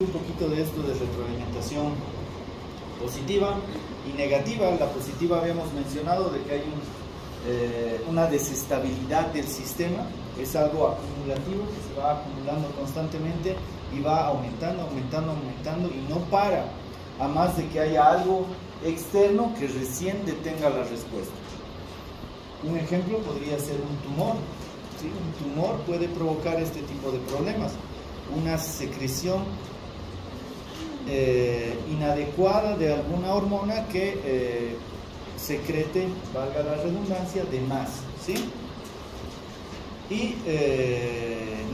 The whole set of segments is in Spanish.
Un poquito de esto de retroalimentación positiva y negativa. La positiva habíamos mencionado de que hay una desestabilidad del sistema, es algo acumulativo que se va acumulando constantemente y va aumentando y no para, a más de que haya algo externo que recién detenga la respuesta. Un ejemplo podría ser un tumor, ¿sí? Un tumor puede provocar este tipo de problemas, una secreción inadecuada de alguna hormona que secrete, valga la redundancia, de más, ¿sí? Y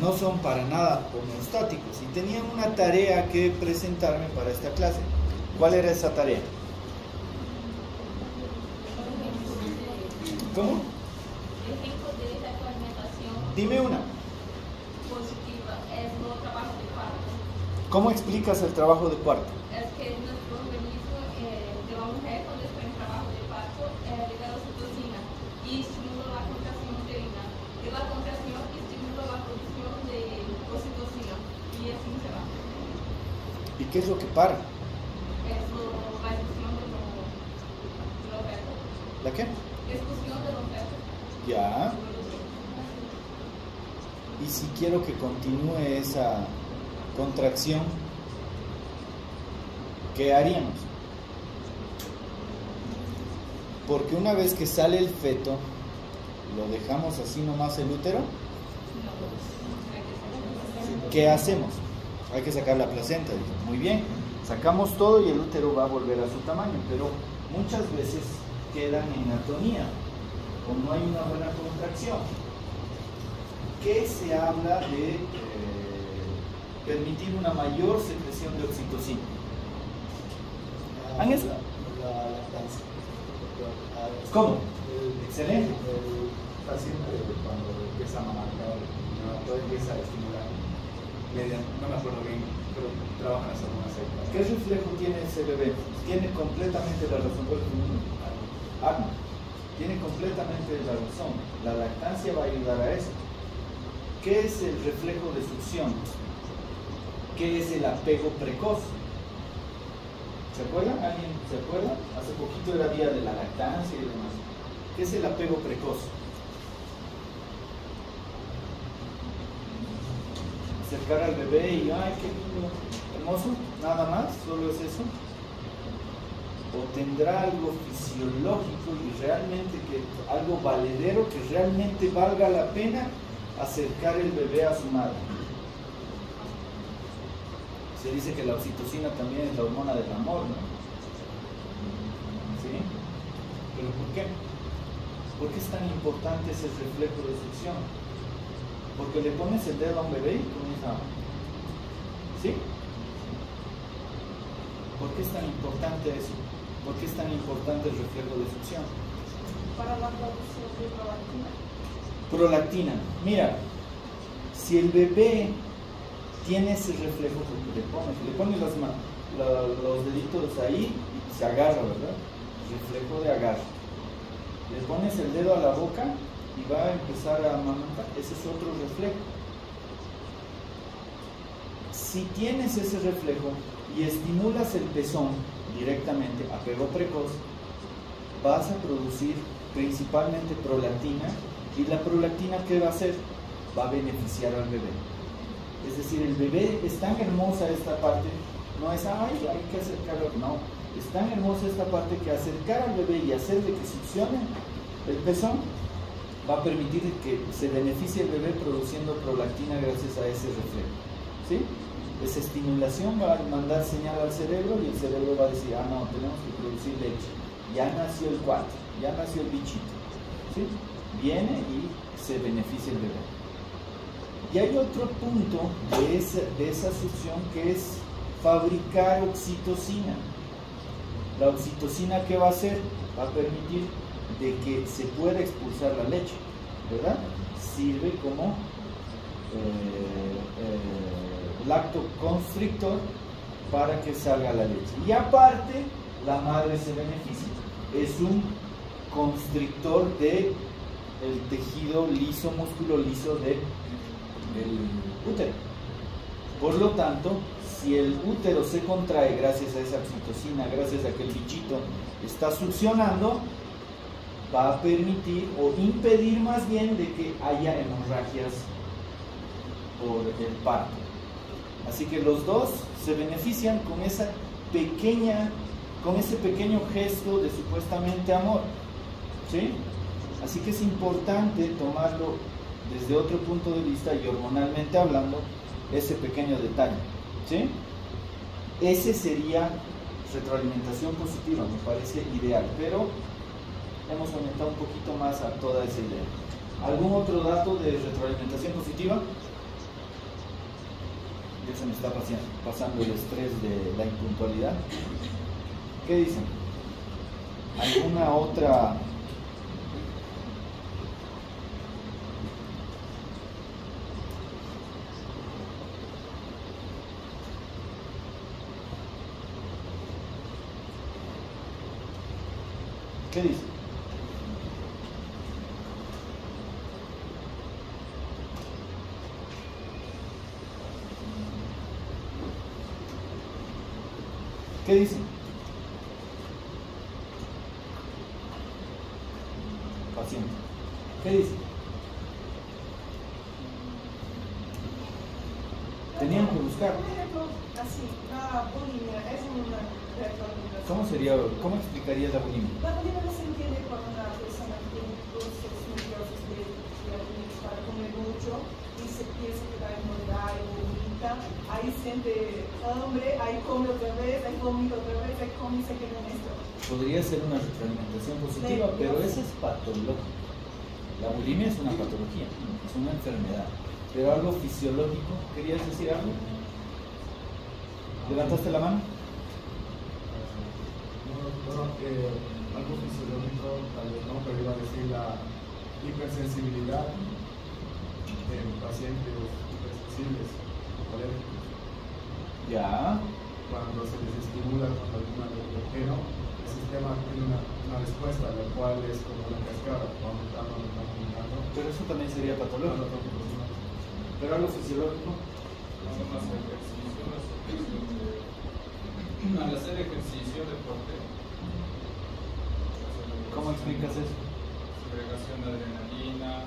no son para nada homeostáticos. Y tenían una tarea que presentarme para esta clase. ¿Cuál era esa tarea? ¿Cómo? Ejemplo de retroalimentación Dime una. positiva es el trabajo de parto. ¿Cómo explicas el trabajo de parto? Es que nuestro organismo de la mujer cuando está en trabajo de parto libera oxitocina y estimula la contracción uterina. Y la contracción estimula la producción de oxitocina y así se va. ¿Y qué es lo que para? Es la expulsión del feto. ¿La qué? Expulsión del feto. Ya. Y si quiero que continúe esa contracción, ¿qué haríamos? Porque una vez que sale el feto, ¿lo dejamos así nomás el útero? ¿Qué hacemos? Hay que sacar la placenta. Muy bien, sacamos todo y el útero va a volver a su tamaño, pero muchas veces quedan en atonía o no hay una buena contracción. ¿Qué se habla de permitir una mayor secreción de oxitocina? La lactancia. ¿Cómo? Excelente. El paciente cuando empieza a amamantar, todo empieza a estimular. No me acuerdo bien, pero trabajan las hormonas ahí. ¿Qué reflejo tiene ese bebé? Tiene completamente la razón. Arma. Tiene completamente la razón. La lactancia va a ayudar a eso. ¿Qué es el reflejo de succión? ¿Qué es el apego precoz? ¿Se acuerdan? ¿Alguien se acuerda? Hace poquito era día de la lactancia y demás. ¿Qué es el apego precoz? Acercar al bebé y ¡ay, qué lindo! Hermoso, nada más, solo es eso. O tendrá algo fisiológico y realmente algo valedero que realmente valga la pena acercar el bebé a su madre. Se dice que la oxitocina también es la hormona del amor, ¿no? ¿Sí? ¿Pero por qué? ¿Por qué es tan importante ese reflejo de succión? Porque le pones el dedo a un bebé y comienza a... ¿Sí? ¿Por qué es tan importante eso? ¿Por qué es tan importante el reflejo de succión? Para la producción de prolactina. Prolactina. Mira, si el bebé tiene ese reflejo, porque le pones los deditos ahí y se agarra, ¿verdad? Reflejo de agarre. Le pones el dedo a la boca y va a empezar a amamantar. Ese es otro reflejo. Si tienes ese reflejo y estimulas el pezón directamente, apego precoz, vas a producir principalmente prolactina. ¿Y la prolactina qué va a hacer? Va a beneficiar al bebé. Es decir, el bebé es tan hermosa esta parte, no es, ay, hay que acercarlo, no. Es tan hermosa esta parte que acercar al bebé y hacerle que succione el pezón va a permitir que se beneficie el bebé produciendo prolactina gracias a ese reflejo. ¿Sí? Esa estimulación va a mandar señal al cerebro y el cerebro va a decir, ah, no, tenemos que producir leche. Ya nació el cuate, ya nació el bichito. ¿Sí? Viene y se beneficia el bebé. Y hay otro punto de esa succión que es fabricar oxitocina. La oxitocina, ¿qué va a hacer? Va a permitir de que se pueda expulsar la leche, ¿verdad? Sirve como lactoconstrictor para que salga la leche. Y aparte, la madre se beneficia. Es un constrictor del tejido liso, músculo liso del útero. Por lo tanto, si el útero se contrae gracias a esa oxitocina, gracias a que el bichito está succionando, va a permitir o impedir más bien de que haya hemorragias por el parto. Así que los dos se benefician con ese pequeño gesto de supuestamente amor, ¿sí? Así que es importante tomarlo desde otro punto de vista y hormonalmente hablando, ese pequeño detalle, ¿sí? Ese sería retroalimentación positiva, me parece ideal, pero hemos aumentado un poquito más a toda esa idea. ¿Algún otro dato de retroalimentación positiva? Ya se me está pasando el estrés de la impuntualidad. ¿Qué dicen? ¿Alguna otra? ¿Qué dice? ¿Qué dice? Paciente. ¿Qué dice? Tenían que buscar. Así, la bulimia es una retroalimentación. ¿Cómo explicarías la bulimia? La bulimia no se entiende cuando una persona tiene impulsos nerviosos de para comer mucho y se piensa que va a engordar y vomita, ahí siente hambre, ahí come otra vez, ahí vomita otra vez, ahí come y se queda en esto. Podría ser una retroalimentación positiva, pero esa es patológica. La bulimia es una patología, es una enfermedad. Pero algo fisiológico, ¿querías decir algo? ¿Levantaste la mano? Algo fisiológico, tal vez no, pero iba a decir la hipersensibilidad en pacientes hipersensibles, alérgicos. Ya. Cuando se les estimula con algún alergeno, el sistema tiene una respuesta, la cual es como una cascada, va aumentando. Pero eso también sería patológico. Pero algo fisiológico. Al hacer ejercicio, deporte. ¿Cómo explicas eso? Segregación de adrenalina.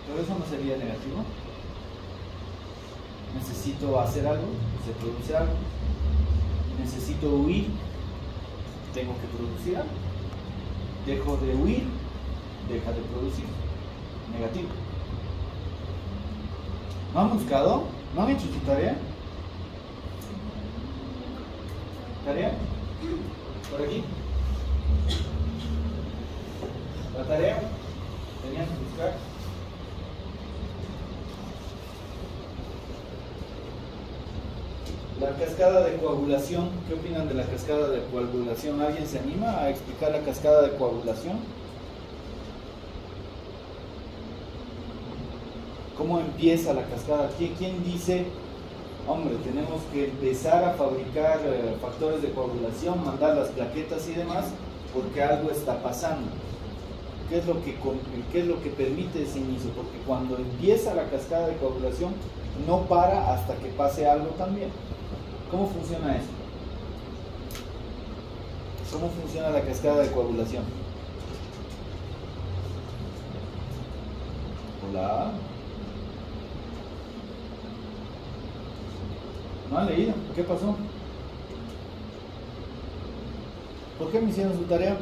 Pero eso no sería negativo. Necesito hacer algo, se produce algo. Necesito huir, tengo que producir algo. Dejo de huir, deja de producir. Negativo. ¿No han buscado? ¿No han hecho su tarea? ¿Tarea? ¿Por aquí? ¿La tarea? ¿Tenían que buscar? La cascada de coagulación. ¿Qué opinan de la cascada de coagulación? ¿Alguien se anima a explicar la cascada de coagulación? ¿Cómo empieza la cascada? ¿Quién dice, hombre, tenemos que empezar a fabricar factores de coagulación, mandar las plaquetas y demás, porque algo está pasando? ¿Qué es lo que permite ese inicio? Porque cuando empieza la cascada de coagulación, no para hasta que pase algo también. ¿Cómo funciona eso? ¿Cómo funciona la cascada de coagulación? Hola. ¿No han leído? ¿Qué pasó? ¿Por qué me hicieron su tarea?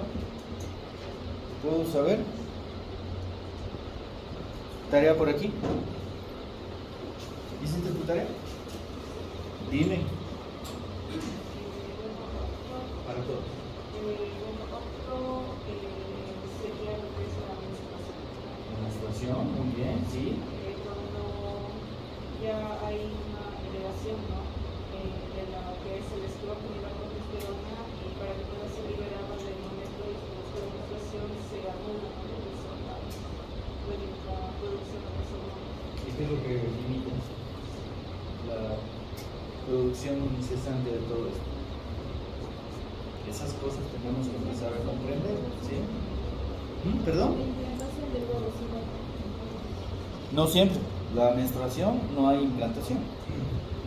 ¿Puedo saber? ¿Tarea por aquí? ¿Hiciste tu tarea? Dime. Para todos. Sería lo que es la menstruación. La menstruación, muy bien, sí. Cuando ya hay una elevación, ¿no? De lo que es el estrógeno y la progesterona, y para que pueda ser liberada del momento de la menstruación se anula la producción de las hormonas. ¿Y qué es lo que limita la producción incesante de todo esto? Esas cosas tenemos que empezar a comprender, ¿sí? ¿Perdón? No siempre. la menstruación no hay implantación.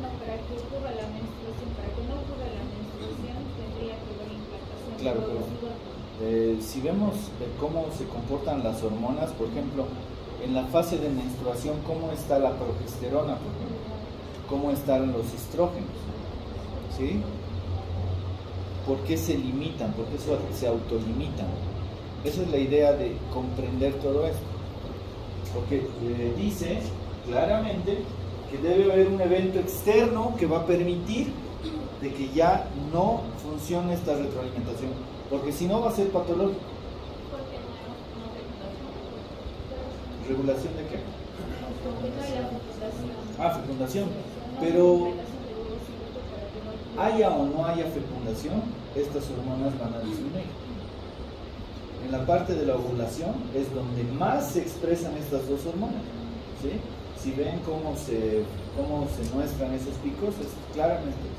No, para que ocurra la menstruación, para que no ocurra la menstruación tendría que haber implantación. Claro, pero si vemos cómo se comportan las hormonas, por ejemplo, en la fase de menstruación, ¿cómo está la progesterona, por ejemplo? ¿Cómo están los estrógenos? ¿Sí? ¿Por qué se limitan? ¿Por qué se autolimitan? Esa es la idea de comprender todo esto. Porque dice claramente que debe haber un evento externo que va a permitir de que ya no funcione esta retroalimentación, porque si no va a ser patológico. ¿Por qué no fecundación? ¿Regulación de qué? Porque no hay la fecundación. Fecundación. No Pero hay relación de ovocito para que no ocurra. haya o no haya fecundación, estas hormonas van a disminuir. En la parte de la ovulación es donde más se expresan estas dos hormonas, ¿sí? Si ven cómo se muestran esos picos, es claramente.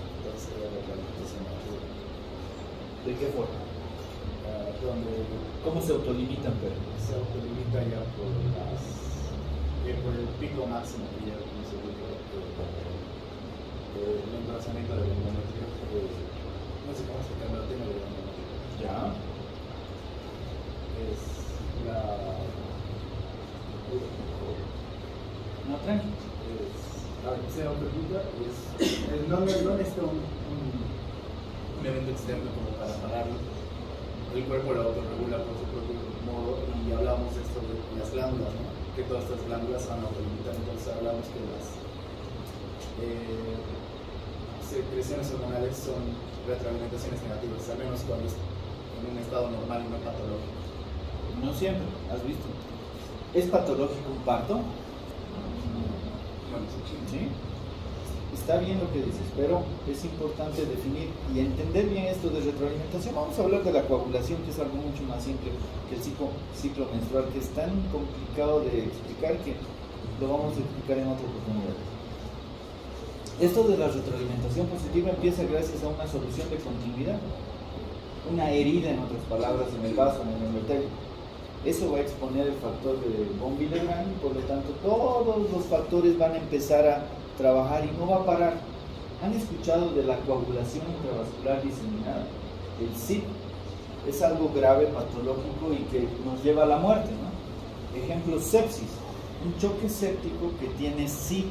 ¿De qué forma? ¿Cómo se autolimitan? Pero Se autolimita ya por el pico máximo que ya se dijo, el embarazamiento del endometrio, no sé cómo se llama, tengo el endometrio. ya. Es la... No, tranquilo. Se autolimita, no necesita un evento externo como para pararlo. El cuerpo lo autorregula por su propio modo y hablamos de esto de las glándulas, ¿no? Que todas estas glándulas van a autolimitar, entonces hablamos que las secreciones hormonales son retroalimentaciones negativas, al menos cuando es en un estado normal y no patológico. No siempre, ¿has visto? ¿Es patológico un parto? Bueno, sí. ¿Sí? Está bien lo que dices, pero es importante definir y entender bien esto de retroalimentación. Vamos a hablar de la coagulación, que es algo mucho más simple que el ciclo menstrual, que es tan complicado de explicar que lo vamos a explicar en otra oportunidad. Esto de la retroalimentación positiva empieza gracias a una solución de continuidad, una herida, en otras palabras, en el vaso, en el endotelio. Eso va a exponer el factor de von Willebrand y por lo tanto todos los factores van a empezar a trabajar y no va a parar. ¿Han escuchado de la coagulación intravascular diseminada? El SIP es algo grave, patológico y que nos lleva a la muerte, ¿no? Ejemplo, sepsis, un choque séptico que tiene SIP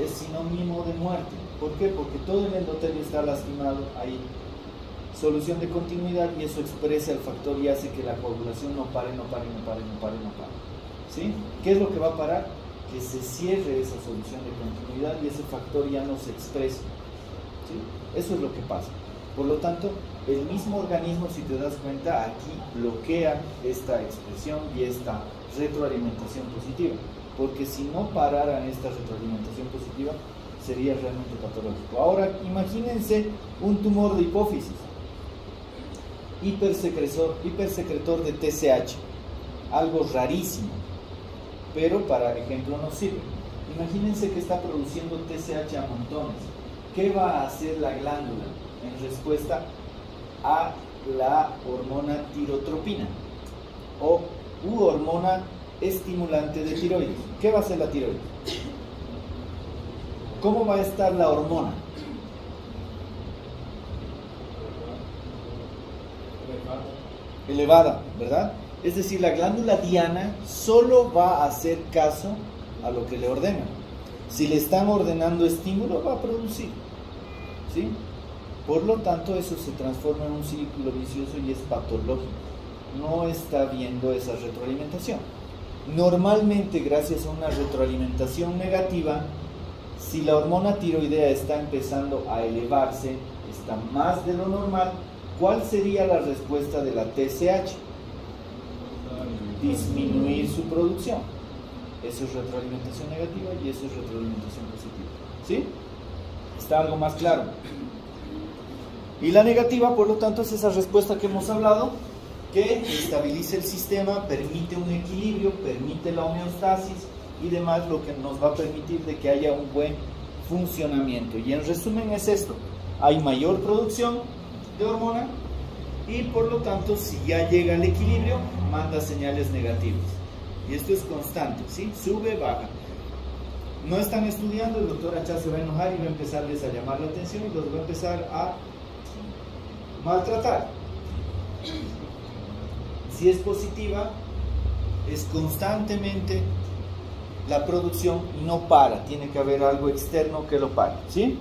es sinónimo de muerte. ¿Por qué? Porque todo el endotelio está lastimado, hay solución de continuidad y eso expresa el factor y hace que la coagulación no pare. ¿Sí? ¿Qué es lo que va a parar? Que se cierre esa solución de continuidad y ese factor ya no se expresa. ¿Sí? Eso es lo que pasa. Por lo tanto, el mismo organismo, si te das cuenta, aquí bloquea esta expresión y esta retroalimentación positiva. Porque si no pararan esta retroalimentación positiva, sería realmente patológico. Ahora, imagínense un tumor de hipófisis, hipersecretor de TSH, algo rarísimo, pero para ejemplo no sirve. Imagínense que está produciendo TSH a montones. ¿Qué va a hacer la glándula en respuesta a la hormona tirotropina o hormona estimulante de tiroides? ¿Qué va a hacer la tiroides? ¿Cómo va a estar la hormona? Elevada, ¿verdad? Es decir, la glándula diana solo va a hacer caso a lo que le ordenan. Si le están ordenando estímulo, va a producir, ¿sí? Por lo tanto, eso se transforma en un círculo vicioso y es patológico. No está viendo esa retroalimentación. Normalmente, gracias a una retroalimentación negativa, si la hormona tiroidea está empezando a elevarse, está más de lo normal, ¿cuál sería la respuesta de la TSH? Disminuir su producción. Eso es retroalimentación negativa y eso es retroalimentación positiva. ¿Sí? ¿Está algo más claro? Y la negativa, por lo tanto, es esa respuesta que hemos hablado, que estabiliza el sistema, permite un equilibrio, permite la homeostasis y demás, lo que nos va a permitir de que haya un buen funcionamiento. Y en resumen es esto: hay mayor producción de hormona y por lo tanto, si ya llega al equilibrio, manda señales negativas. Y esto es constante, ¿sí? Sube, baja. no están estudiando, el doctor Achá se va a enojar y va a empezarles a llamar la atención y los va a empezar a maltratar. Si es positiva, es constantemente la producción y no para, tiene que haber algo externo que lo pare, ¿sí?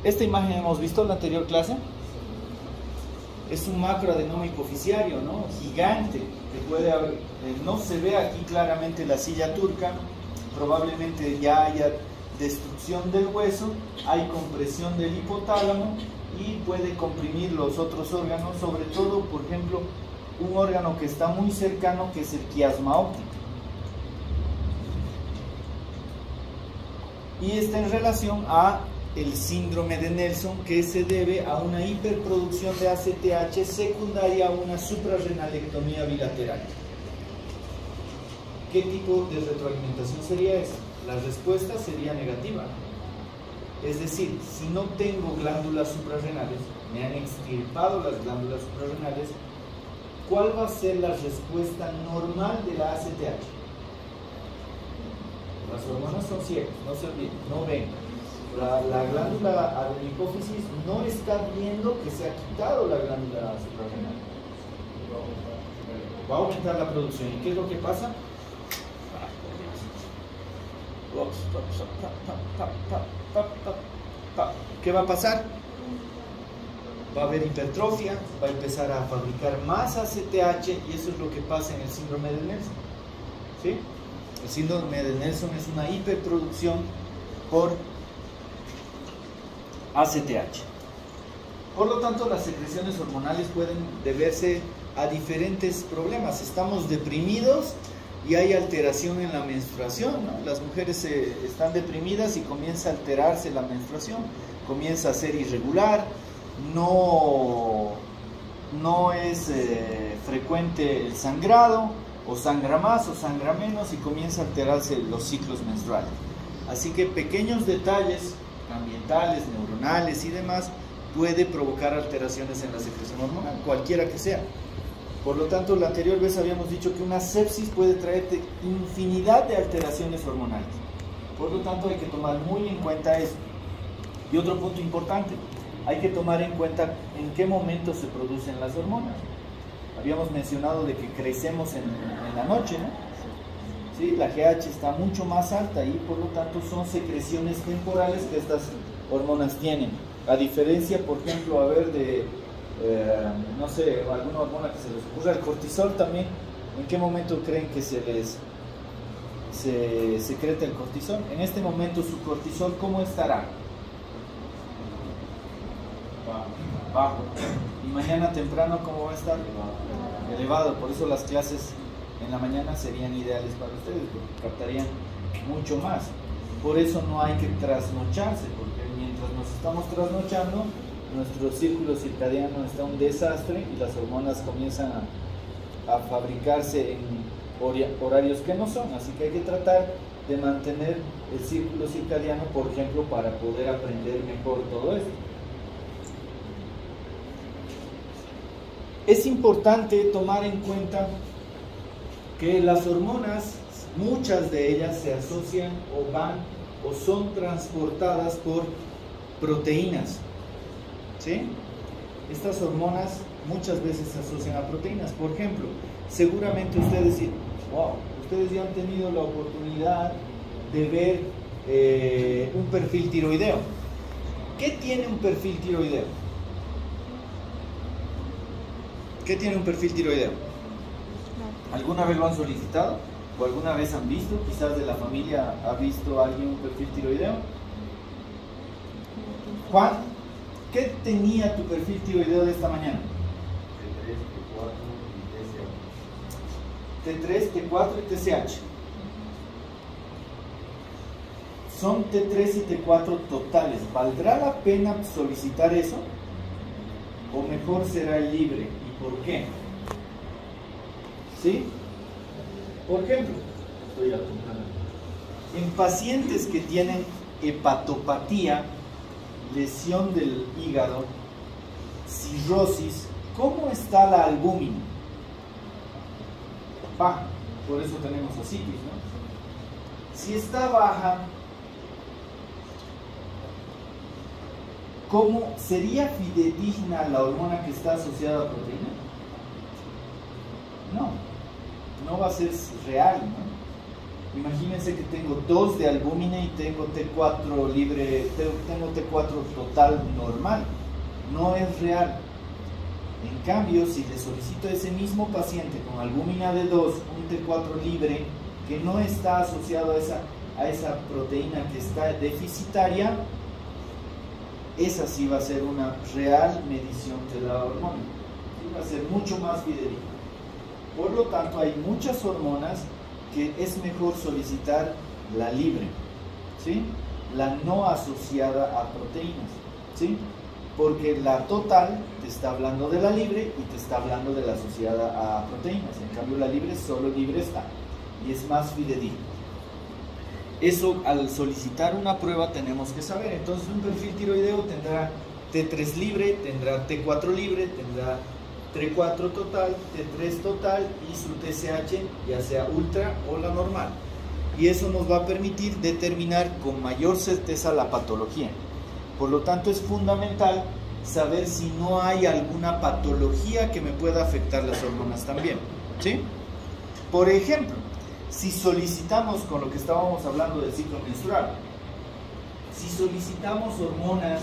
Esta imagen hemos visto en la anterior clase. Es un macroadenoma hipoficiario, ¿no? Gigante, que puede haber, no se ve aquí claramente la silla turca, probablemente ya haya destrucción del hueso, hay compresión del hipotálamo y puede comprimir los otros órganos, sobre todo, por ejemplo, un órgano que está muy cercano, que es el quiasma óptico. Y está en relación a el síndrome de Nelson, que se debe a una hiperproducción de ACTH secundaria a una suprarrenalectomía bilateral. ¿Qué tipo de retroalimentación sería esa? La respuesta sería negativa. Es decir, si no tengo glándulas suprarrenales, me han extirpado las glándulas suprarrenales, ¿cuál va a ser la respuesta normal de la ACTH? Las hormonas son ciegas, no se olviden, no ven. La glándula adenopófisis no está viendo que se ha quitado la glándula suprarrenal. Va a aumentar la producción. ¿Y qué es lo que pasa? ¿Qué va a pasar? Va a haber hipertrofia, va a empezar a fabricar más ACTH y eso es lo que pasa en el síndrome de Nelson. ¿Sí? El síndrome de Nelson es una hiperproducción por ACTH. Por lo tanto, las secreciones hormonales pueden deberse a diferentes problemas. Estamos deprimidos y hay alteración en la menstruación, ¿no? Las mujeres están deprimidas y comienza a alterarse la menstruación, comienza a ser irregular, no es frecuente el sangrado, o sangra más o sangra menos y comienza a alterarse los ciclos menstruales. Así que pequeños detalles ambientales, neuronales y demás puede provocar alteraciones en la secreción hormonal, cualquiera que sea. Por lo tanto, la anterior vez habíamos dicho que una sepsis puede traerte infinidad de alteraciones hormonales. Por lo tanto, hay que tomar muy en cuenta eso. Y otro punto importante, hay que tomar en cuenta en qué momento se producen las hormonas. Habíamos mencionado de que crecemos en la noche, ¿no? ¿Sí? La GH está mucho más alta y por lo tanto son secreciones temporales que estas hormonas tienen. A diferencia, por ejemplo, a ver de, no sé, alguna hormona que se les ocurra, el cortisol también, ¿en qué momento creen que se secreta el cortisol? En este momento su cortisol, ¿cómo estará? Bajo. Y mañana temprano, ¿cómo va a estar? Elevado. Por eso las clases en la mañana serían ideales para ustedes, porque captarían mucho más. Por eso no hay que trasnocharse, porque mientras nos estamos trasnochando, nuestro círculo circadiano está un desastre y las hormonas comienzan a fabricarse en horarios que no son. Así que hay que tratar de mantener el círculo circadiano, por ejemplo, para poder aprender mejor todo esto. Es importante tomar en cuenta que las hormonas, muchas de ellas se asocian o van o son transportadas por proteínas, ¿sí? Estas hormonas muchas veces se asocian a proteínas. Por ejemplo, seguramente ustedes ya han tenido la oportunidad de ver un perfil tiroideo. ¿Qué tiene un perfil tiroideo? ¿Qué tiene un perfil tiroideo? ¿Alguna vez lo han solicitado? ¿O alguna vez han visto? Quizás de la familia ha visto a alguien un perfil tiroideo. Juan, ¿qué tenía tu perfil tiroideo de esta mañana? T3, T4 y TSH. Son T3 y T4 totales. ¿Valdrá la pena solicitar eso? ¿O mejor será el libre? ¿Y por qué? ¿Sí? Por ejemplo, en pacientes que tienen hepatopatía, lesión del hígado, cirrosis, ¿cómo está la albúmina? Baja, por eso tenemos ascitis, ¿no? Si está baja, ¿cómo sería fidedigna la hormona que está asociada a proteína? No va a ser real, ¿no? Imagínense que tengo 2 de albúmina y tengo T4 libre, tengo T4 total normal. No es real. En cambio, si le solicito a ese mismo paciente con albúmina de 2, un T4 libre que no está asociado a esa proteína que está deficitaria, esa sí va a ser una real medición de la hormona. Sí, va a ser mucho más fidedigna. Por lo tanto, hay muchas hormonas que es mejor solicitar la libre, ¿sí? La no asociada a proteínas, ¿sí? Porque la total te está hablando de la libre y te está hablando de la asociada a proteínas. En cambio, la libre solo libre está y es más fidedigna. Eso al solicitar una prueba tenemos que saber. Entonces, un perfil tiroideo tendrá T3 libre, tendrá T4 libre, tendrá T4 total, T3 total y su TSH, ya sea ultra o la normal. Y eso nos va a permitir determinar con mayor certeza la patología. Por lo tanto, es fundamental saber si no hay alguna patología que me pueda afectar las hormonas también, ¿sí? Por ejemplo, si solicitamos, con lo que estábamos hablando del ciclo menstrual, si solicitamos hormonas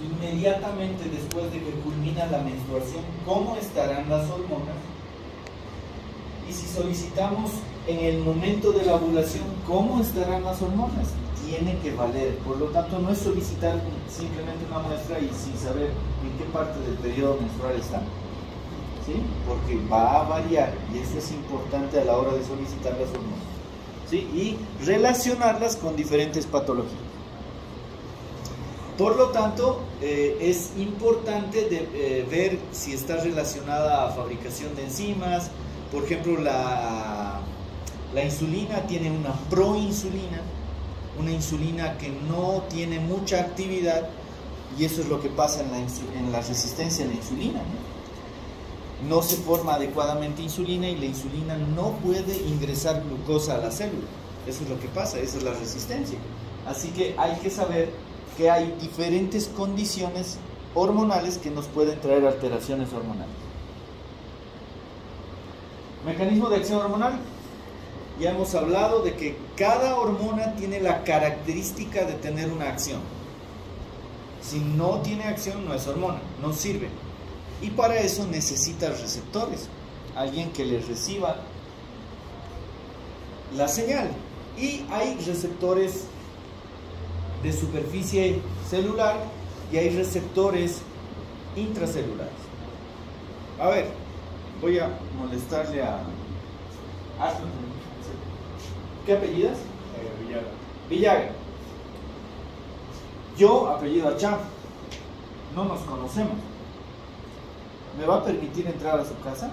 inmediatamente después de que culmina la menstruación, ¿cómo estarán las hormonas? Y si solicitamos en el momento de la ovulación, ¿cómo estarán las hormonas? Tiene que valer. Por lo tanto, no es solicitar simplemente una muestra y sin saber en qué parte del periodo menstrual está, ¿sí? Porque va a variar y eso es importante a la hora de solicitar las hormonas, ¿sí? Y relacionarlas con diferentes patologías. Por lo tanto, es importante ver si está relacionada a fabricación de enzimas. Por ejemplo, la insulina tiene una proinsulina, una insulina que no tiene mucha actividad, y eso es lo que pasa en la resistencia a la insulina, ¿no? No se forma adecuadamente insulina y la insulina no puede ingresar glucosa a la célula. Eso es lo que pasa, esa es la resistencia. Así que hay que saber que hay diferentes condiciones hormonales que nos pueden traer alteraciones hormonales. Mecanismo de acción hormonal. Ya hemos hablado de que cada hormona tiene la característica de tener una acción. Si no tiene acción, no es hormona, no sirve. Y para eso necesita receptores, alguien que le reciba la señal. Y hay receptores de superficie celular y hay receptores intracelulares. A ver, voy a molestarle a Ashton. ¿Qué apellidas? Villaga. Villaga. Yo apellido Achá. No nos conocemos. ¿Me va a permitir entrar a su casa?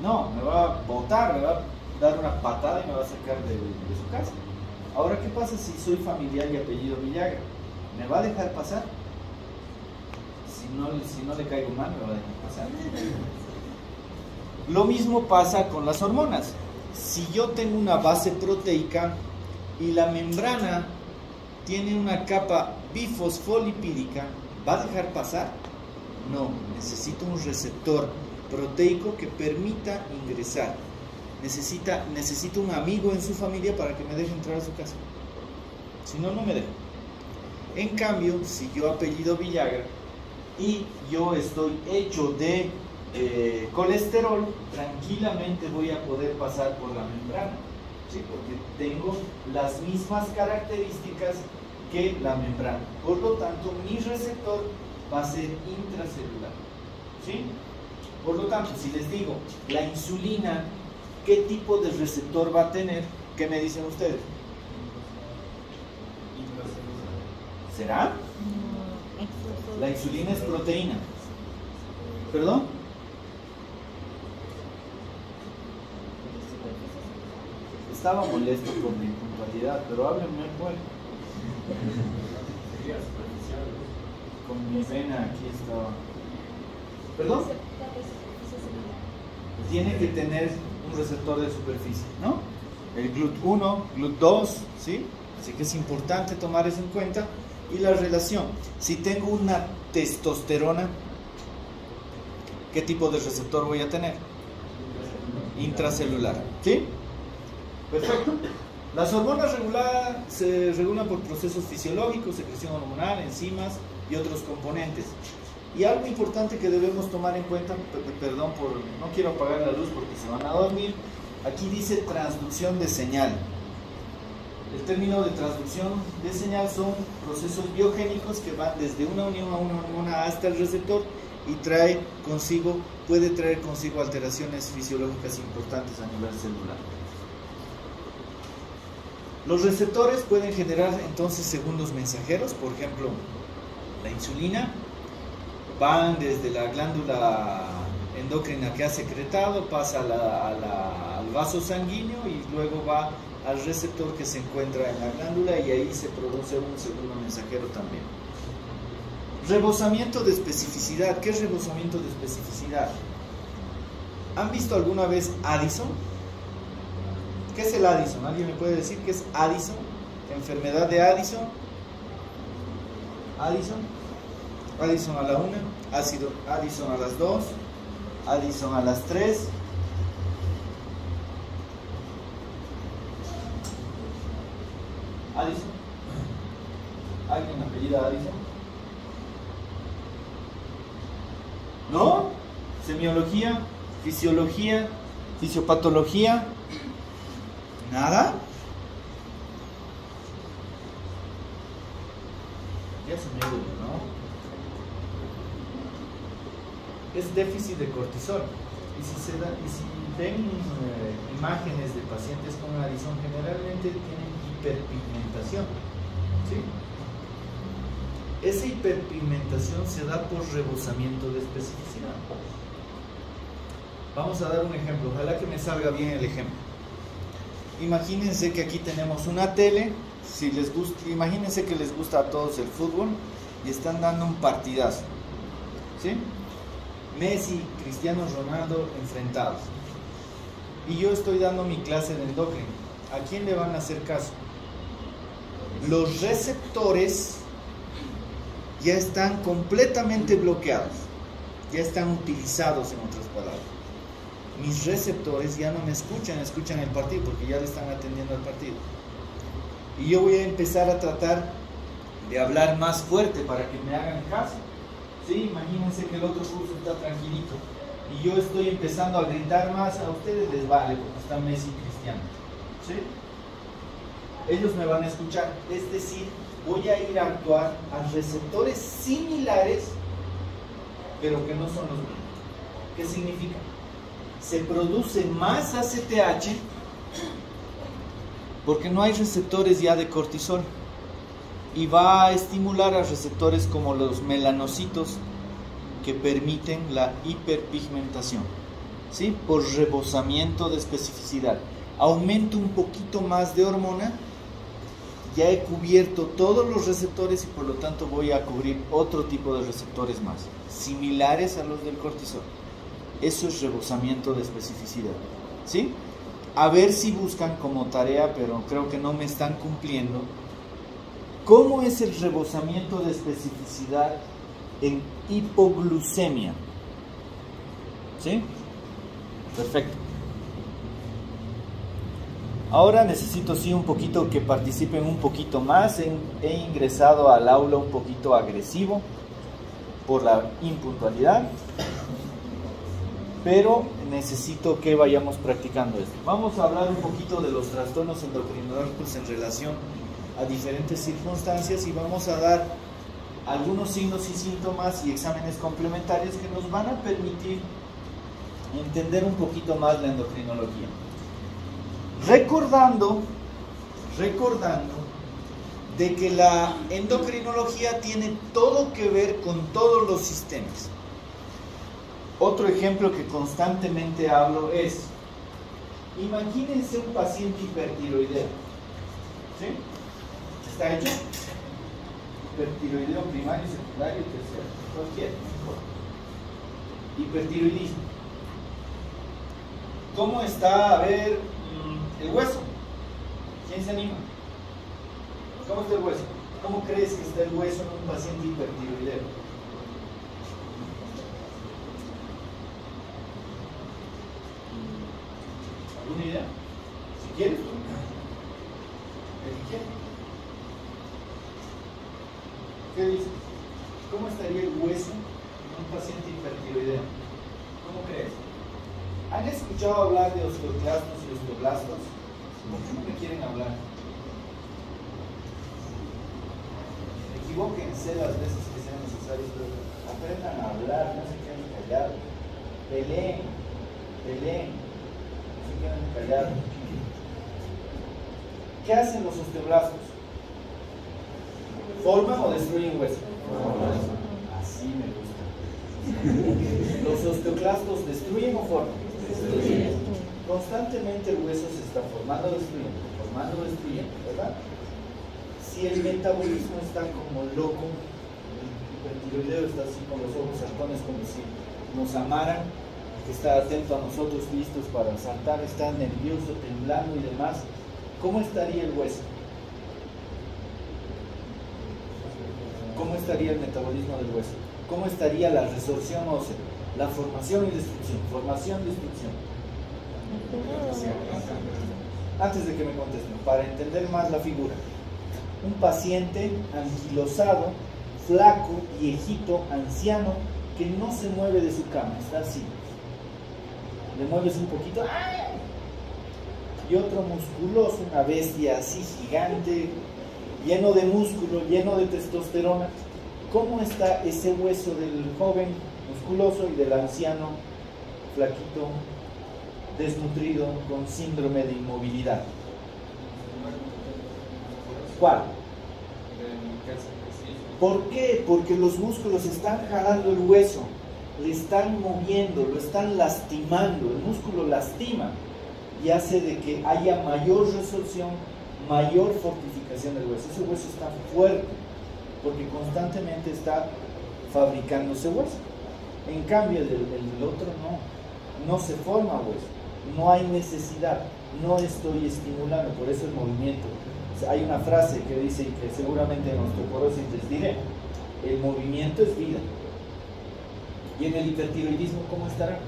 No, me va a botar, me va a dar una patada y me va a sacar de su casa. Ahora, ¿qué pasa si soy familiar y apellido Villaga? ¿Me va a dejar pasar? Si no le caigo mal, me va a dejar pasar. Lo mismo pasa con las hormonas. Si yo tengo una base proteica y la membrana tiene una capa bifosfolipídica, ¿va a dejar pasar? No, necesito un receptor proteico que permita ingresar. Necesito un amigo en su familia para que me deje entrar a su casa. Si no, no me deja. En cambio, si yo apellido Villaga y yo estoy hecho de colesterol, tranquilamente voy a poder pasar por la membrana, ¿sí? Porque tengo las mismas características que la membrana. Por lo tanto, mi receptor va a ser intracelular, ¿sí? Por lo tanto, si les digo, la insulina, ¿qué tipo de receptor va a tener? ¿Qué me dicen ustedes? ¿Será? La insulina es proteína. ¿Perdón? Estaba molesto por mi puntualidad, pero háblenme bueno. Con mi vena aquí estaba. ¿Perdón? Tiene que tener un receptor de superficie, ¿no? El GLUT1, GLUT2, ¿sí? Así que es importante tomar eso en cuenta. Y la relación, si tengo una testosterona, ¿qué tipo de receptor voy a tener? Intracelular, ¿sí? Perfecto. Las hormonas se regulan por procesos fisiológicos, secreción hormonal, enzimas y otros componentes. Y algo importante que debemos tomar en cuenta, perdón, no quiero apagar la luz porque se van a dormir, aquí dice transducción de señal. El término de transducción de señal son procesos biogénicos que van desde una unión a una hormona hasta el receptor y puede traer consigo alteraciones fisiológicas importantes a nivel celular. Los receptores pueden generar entonces segundos mensajeros, por ejemplo, la insulina, van desde la glándula endocrina que ha secretado, pasa al vaso sanguíneo y luego va al receptor que se encuentra en la glándula y ahí se produce un segundo mensajero también. Rebosamiento de especificidad. ¿Qué es rebosamiento de especificidad? ¿Han visto alguna vez Addison? ¿Qué es el Addison? ¿Alguien me puede decir qué es Addison? ¿Enfermedad de Addison? Addison a la 1, Addison a las 2, Addison a las 3. Addison. ¿Alguien apellida Addison? ¿No? Semiología, fisiología, fisiopatología. ¿Nada? Ya se me olvidó, ¿no? Es déficit de cortisol. Y si ven imágenes de pacientes con Addison, generalmente tienen hiperpigmentación, ¿sí? Esa hiperpigmentación se da por rebosamiento de especificidad. Vamos a dar un ejemplo, ojalá que me salga bien el ejemplo. Imagínense que aquí tenemos una tele, si les gusta, imagínense que les gusta a todos el fútbol y están dando un partidazo, ¿sí? Messi, Cristiano Ronaldo enfrentados. Y yo estoy dando mi clase de endocrino. ¿A quién le van a hacer caso? Los receptores ya están completamente bloqueados, ya están utilizados, en otras palabras. Mis receptores ya no me escuchan el partido porque ya le están atendiendo al partido. Y yo voy a empezar a tratar de hablar más fuerte para que me hagan caso. ¿Sí? Imagínense que el otro curso está tranquilito y yo estoy empezando a gritar más, a ustedes les vale porque está Messi y Cristiano, ¿sí? Ellos me van a escuchar, es decir, voy a ir a actuar a receptores similares pero que no son los mismos. ¿Qué significa? Se produce más ACTH porque no hay receptores ya de cortisol y va a estimular a receptores como los melanocitos que permiten la hiperpigmentación, ¿sí? Por rebosamiento de especificidad. Aumento un poquito más de hormona, ya he cubierto todos los receptores y por lo tanto voy a cubrir otro tipo de receptores más, similares a los del cortisol. Eso es rebosamiento de especificidad, ¿sí? A ver si buscan como tarea, pero creo que no me están cumpliendo. ¿Cómo es el rebosamiento de especificidad en hipoglucemia? ¿Sí? Perfecto. Ahora necesito sí un poquito que participen un poquito más. He ingresado al aula un poquito agresivo por la impuntualidad, pero necesito que vayamos practicando esto. Vamos a hablar un poquito de los trastornos endocrinológicos en relación a diferentes circunstancias y vamos a dar algunos signos y síntomas y exámenes complementarios que nos van a permitir entender un poquito más la endocrinología. Recordando de que la endocrinología tiene todo que ver con todos los sistemas. Otro ejemplo que constantemente hablo es, imagínense un paciente hipertiroideo, ¿sí? ¿Está hecho? Hipertiroideo primario, secundario, terciario, cualquier, mejor. Hipertiroidismo. ¿Cómo está, a ver, el hueso? ¿Quién se anima? ¿Cómo está el hueso? ¿Cómo crees que está el hueso en un paciente hipertiroideo? ¿Alguna idea? Si quieres, el que quiera. ¿Qué dice? ¿Cómo estaría el hueso en un paciente hipertiroideo? ¿Cómo crees? ¿Han escuchado hablar de osteoclastos y osteoblastos? ¿Por qué no me quieren hablar? Equivóquense las veces que sean necesarias, pero aprendan a hablar, no se queden callados. Peleen, no se queden callados. ¿Qué hacen los osteoblastos? ¿Forman o destruyen hueso? Así me gusta. ¿Los osteoclastos destruyen o forman? Destruyen. Constantemente el hueso se está formando, destruyendo, ¿verdad? Si el metabolismo está como loco, el hipertiroideo está así con los ojos saltones como si nos amaran, que está atento a nosotros, listos para saltar, está nervioso, temblando y demás, ¿cómo estaría el hueso? ¿Cómo estaría el metabolismo del hueso? ¿Cómo estaría la resorción ósea? La formación y destrucción. Formación, destrucción. Antes de que me contesten, para entender más la figura. Un paciente anquilosado, flaco, viejito, anciano, que no se mueve de su cama, está así. Le mueves un poquito, ¡ay! Y otro musculoso, una bestia así gigante, lleno de músculo, lleno de testosterona. ¿Cómo está ese hueso del joven musculoso y del anciano flaquito, desnutrido, con síndrome de inmovilidad? ¿Cuál? ¿Por qué? Porque los músculos están jalando el hueso, le están moviendo, lo están lastimando. El músculo lastima y hace de que haya mayor resorción, mayor fortificación del hueso. Ese hueso está fuerte porque constantemente está fabricándose hueso. En cambio el otro no se forma hueso, no hay necesidad, no estoy estimulando, por eso el movimiento. Hay una frase que dice, y que seguramente en osteoporosis les diré, el movimiento es vida. Y en el hipertiroidismo, ¿cómo estará?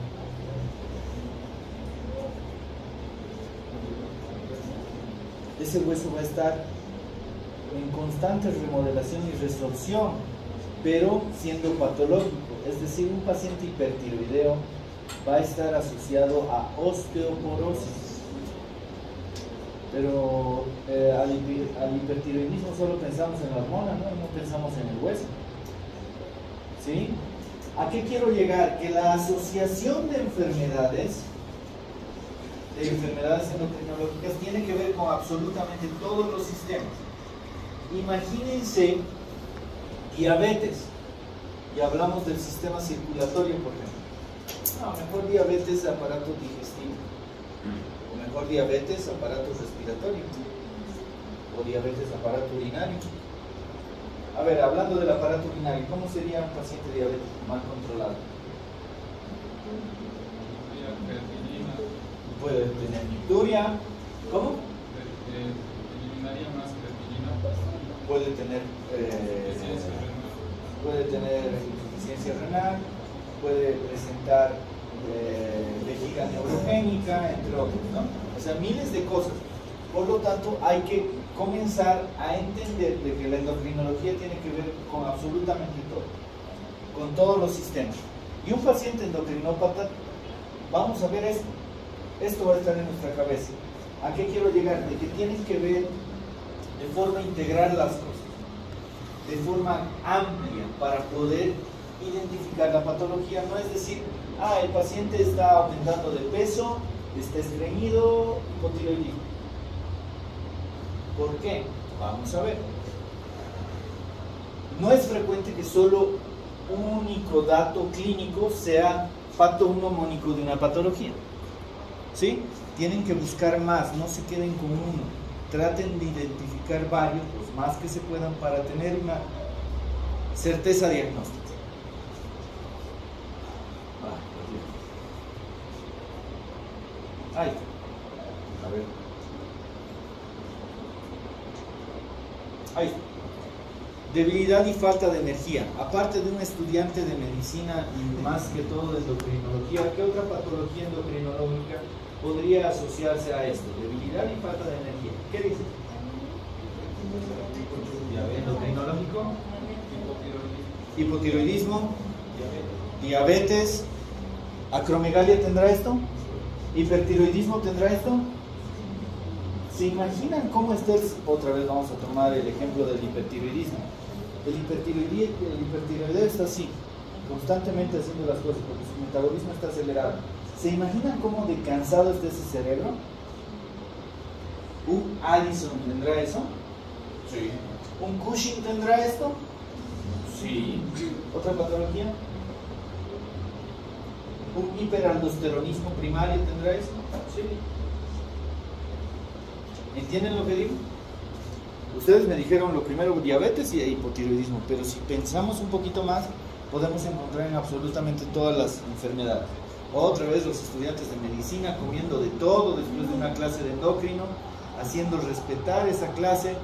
Ese hueso va a estar en constante remodelación y resorción, pero siendo patológico. Es decir, un paciente hipertiroideo va a estar asociado a osteoporosis. Pero al hipertiroidismo solo pensamos en la hormona, no pensamos en el hueso. ¿Sí? ¿A qué quiero llegar? Que la asociación de enfermedades endocrinológicas tiene que ver con absolutamente todos los sistemas. Imagínense diabetes, y hablamos del sistema circulatorio, por ejemplo. Mejor diabetes, aparato digestivo. Mejor diabetes, aparato respiratorio, o diabetes, aparato urinario. A ver, hablando del aparato urinario, ¿cómo sería un paciente diabético mal controlado? Puede tener nicturia. ¿Cómo? Eliminaría más creatinina. Puede tener insuficiencia renal, puede presentar vejiga neurogénica, entre otros, ¿no? O sea, miles de cosas. Por lo tanto, hay que comenzar a entender de que la endocrinología tiene que ver con absolutamente todo, con todos los sistemas. Y un paciente endocrinópata, vamos a ver esto. Esto va a estar en nuestra cabeza. ¿A qué quiero llegar? De que tienen que ver de forma integral las cosas, de forma amplia, para poder identificar la patología. No es decir, el paciente está aumentando de peso, está estreñido, hipotiroidismo. ¿Por qué? Vamos a ver. No es frecuente que solo un único dato clínico sea patognomónico de una patología. ¿Sí? Tienen que buscar más, no se queden con uno. Traten de identificar varios, los más que se puedan, para tener una certeza diagnóstica. Ahí. A ver. Ahí. Debilidad y falta de energía. Aparte de un estudiante de medicina y más que todo de endocrinología, ¿qué otra patología endocrinológica podría asociarse a esto? Debilidad y falta de energía. ¿Qué dice? Endocrinológico. Hipotiroidismo. Diabetes. ¿Acromegalia tendrá esto? ¿Hipertiroidismo tendrá esto? ¿Se imaginan cómo está otra vez vamos a tomar el ejemplo del hipertiroidismo? El hipertiroideo está así, constantemente haciendo las cosas porque su metabolismo está acelerado. ¿Se imaginan cómo de cansado está ese cerebro? ¿Un Addison tendrá eso? Sí. ¿Un Cushing tendrá esto? Sí. ¿Otra patología? ¿Un hiperaldosteronismo primario tendrá eso? Sí. ¿Entienden lo que digo? Ustedes me dijeron lo primero, diabetes y hipotiroidismo, pero si pensamos un poquito más, podemos encontrar en absolutamente todas las enfermedades. Otra vez los estudiantes de medicina comiendo de todo después de una clase de endocrino, haciendo respetar esa clase,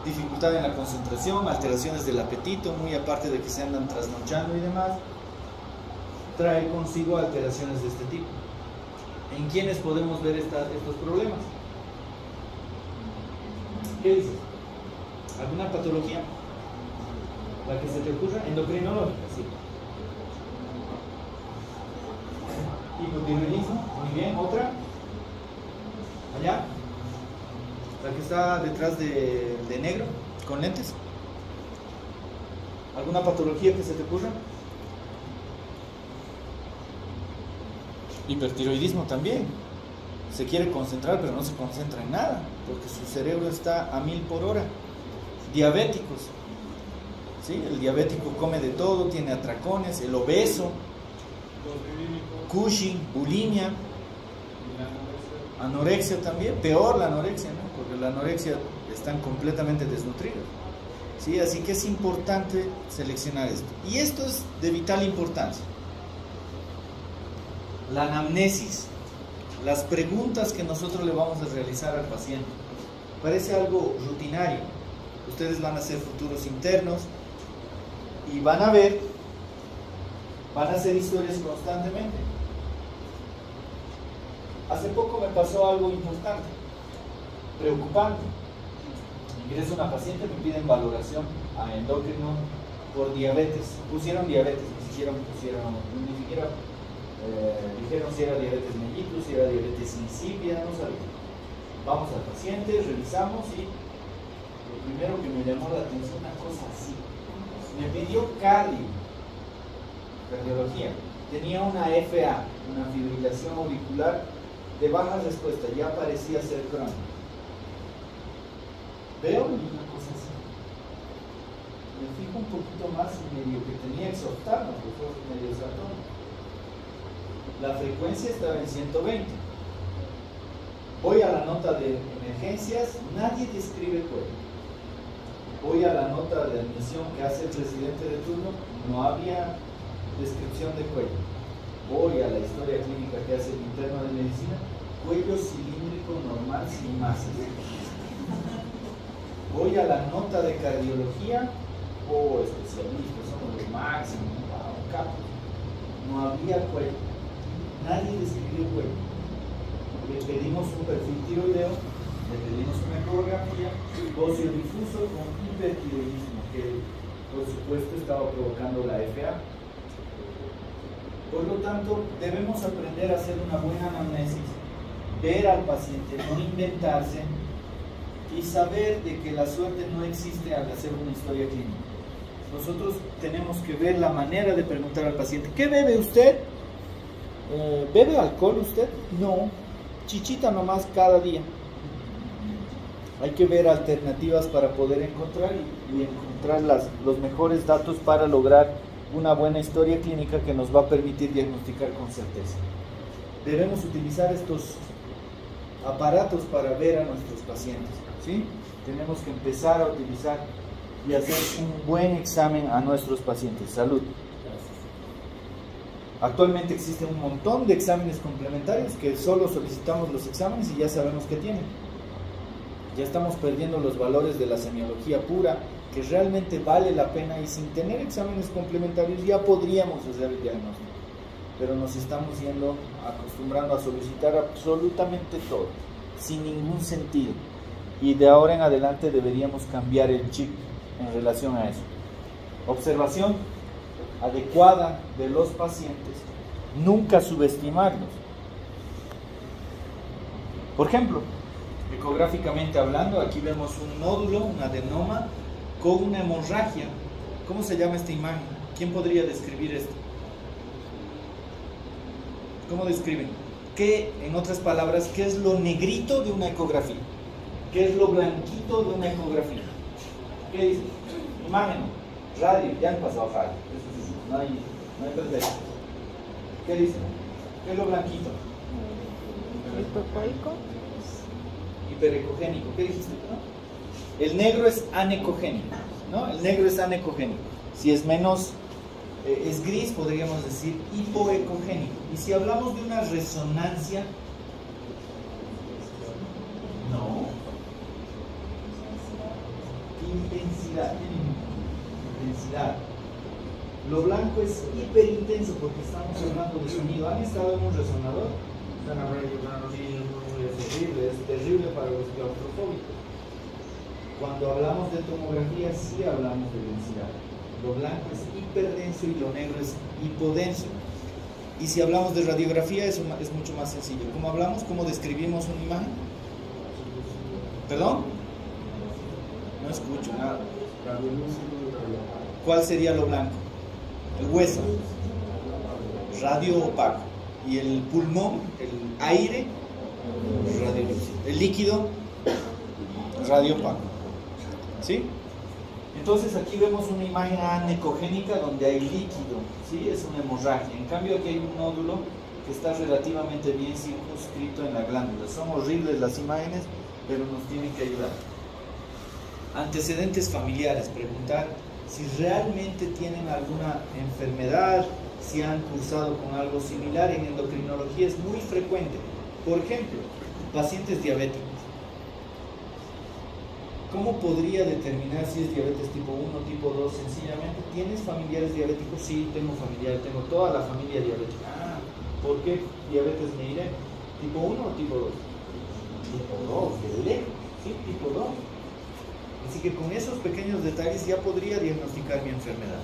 dificultad en la concentración, alteraciones del apetito, muy aparte de que se andan trasnochando y demás, trae consigo alteraciones de este tipo. ¿En quiénes podemos ver estos problemas? ¿Qué dices? ¿Alguna patología? ¿La que se te ocurra? Endocrinológica, sí. Hipotiroidismo, muy bien. ¿Otra? ¿Allá? ¿La que está detrás de negro, con lentes? ¿Alguna patología que se te ocurra? Hipertiroidismo también. Se quiere concentrar, pero no se concentra en nada, porque su cerebro está a 1000 por hora. Diabéticos, ¿sí? El diabético come de todo, tiene atracones, el obeso, Cushing, bulimia, anorexia también, peor la anorexia, ¿no? Porque la anorexia están completamente desnutridos, ¿sí? Así que es importante seleccionar esto. Y esto es de vital importancia. La anamnesis. Las preguntas que nosotros le vamos a realizar al paciente. Parece algo rutinario. Ustedes van a ser futuros internos y van a ver, van a hacer historias constantemente. Hace poco me pasó algo importante, preocupante. Ingresa una paciente, me piden valoración a endocrino por diabetes. Pusieron diabetes, ni siquiera dijeron si era diabetes mellitus, si era diabetes insípida, no sabía. Vamos al paciente, revisamos y lo primero que me llamó la atención, una cosa así. Me pidió cardiología. Tenía una FA, una fibrilación auricular de baja respuesta, ya parecía ser crónica. Veo una cosa así. Me fijo un poquito más y medio que tenía exoptano, que fue medio satón. La frecuencia estaba en 120. Voy a la nota de emergencias, nadie describe cuello. Voy a la nota de admisión que hace el residente de turno, no había descripción de cuello. Voy a la historia clínica que hace el interno de medicina, cuello cilíndrico normal sin masas. Voy a la nota de cardiología, especialistas, somos los máximos, capos. No había cuello. Nadie describió el cuello. Le pedimos un perfil tiroideo, le pedimos una ecografía, óseo difuso con hipertiroidismo, que por supuesto estaba provocando la FA. Por lo tanto, debemos aprender a hacer una buena anamnesis, ver al paciente, no inventarse y saber de que la suerte no existe al hacer una historia clínica. Nosotros tenemos que ver la manera de preguntar al paciente: ¿qué bebe usted? ¿Bebe alcohol usted? No, chichita nomás cada día. Hay que ver alternativas para poder encontrar y encontrar los mejores datos para lograr una buena historia clínica que nos va a permitir diagnosticar con certeza. Debemos utilizar estos aparatos para ver a nuestros pacientes, ¿sí? Tenemos que empezar a utilizar y hacer un buen examen a nuestros pacientes. Salud. Actualmente existen un montón de exámenes complementarios que solo solicitamos los exámenes y ya sabemos qué tienen. Ya estamos perdiendo los valores de la semiología pura, que realmente vale la pena, y sin tener exámenes complementarios ya podríamos hacer el diagnóstico. Pero nos estamos acostumbrando a solicitar absolutamente todo, sin ningún sentido. Y de ahora en adelante deberíamos cambiar el chip en relación a eso. Observación adecuada de los pacientes, nunca subestimarlos. Por ejemplo, ecográficamente hablando, aquí vemos un nódulo, un adenoma con una hemorragia. ¿Cómo se llama esta imagen? ¿Quién podría describir esto? ¿Cómo describen? ¿Qué, en otras palabras, qué es lo negrito de una ecografía? ¿Qué es lo blanquito de una ecografía? ¿Qué dice? Imagen, radio, ya han pasado radio. No hay pretexto. ¿Qué dice? ¿Qué es lo blanquito? Hipocoico. Hiperecogénico. ¿Qué dijiste? ¿No? El negro es anecogénico, ¿no? El negro es anecogénico. Si es menos, es gris, podríamos decir hipoecogénico. Y si hablamos de una resonancia, no. Intensidad. Lo blanco es hiperintenso porque estamos hablando de sonido. ¿Han estado en un resonador? Es terrible para los claustrofóbicos. Cuando hablamos de tomografía sí hablamos de densidad. Lo blanco es hiperdenso y lo negro es hipodenso. Y si hablamos de radiografía es mucho más sencillo. ¿Cómo hablamos? ¿Cómo describimos una imagen? ¿Perdón? No escucho nada. ¿Cuál sería lo blanco? El hueso, radio opaco, y el pulmón, el aire, radiolúcido, el líquido, radio opaco. ¿Sí? Entonces aquí vemos una imagen anecogénica donde hay líquido, ¿sí? Es una hemorragia. En cambio aquí hay un nódulo que está relativamente bien circunscrito en la glándula. Son horribles las imágenes, pero nos tienen que ayudar. Antecedentes familiares, preguntar si realmente tienen alguna enfermedad, si han cursado con algo similar. En endocrinología es muy frecuente. Por ejemplo, pacientes diabéticos. ¿Cómo podría determinar si es diabetes tipo 1 o tipo 2? Sencillamente, ¿tienes familiares diabéticos? Sí, tengo familiares, tengo toda la familia diabética. Ah, ¿por qué diabetes me iré? ¿Tipo 1 o tipo 2? Tipo 2, de lejos, sí, tipo 2. Así que con esos pequeños detalles ya podría diagnosticar mi enfermedad.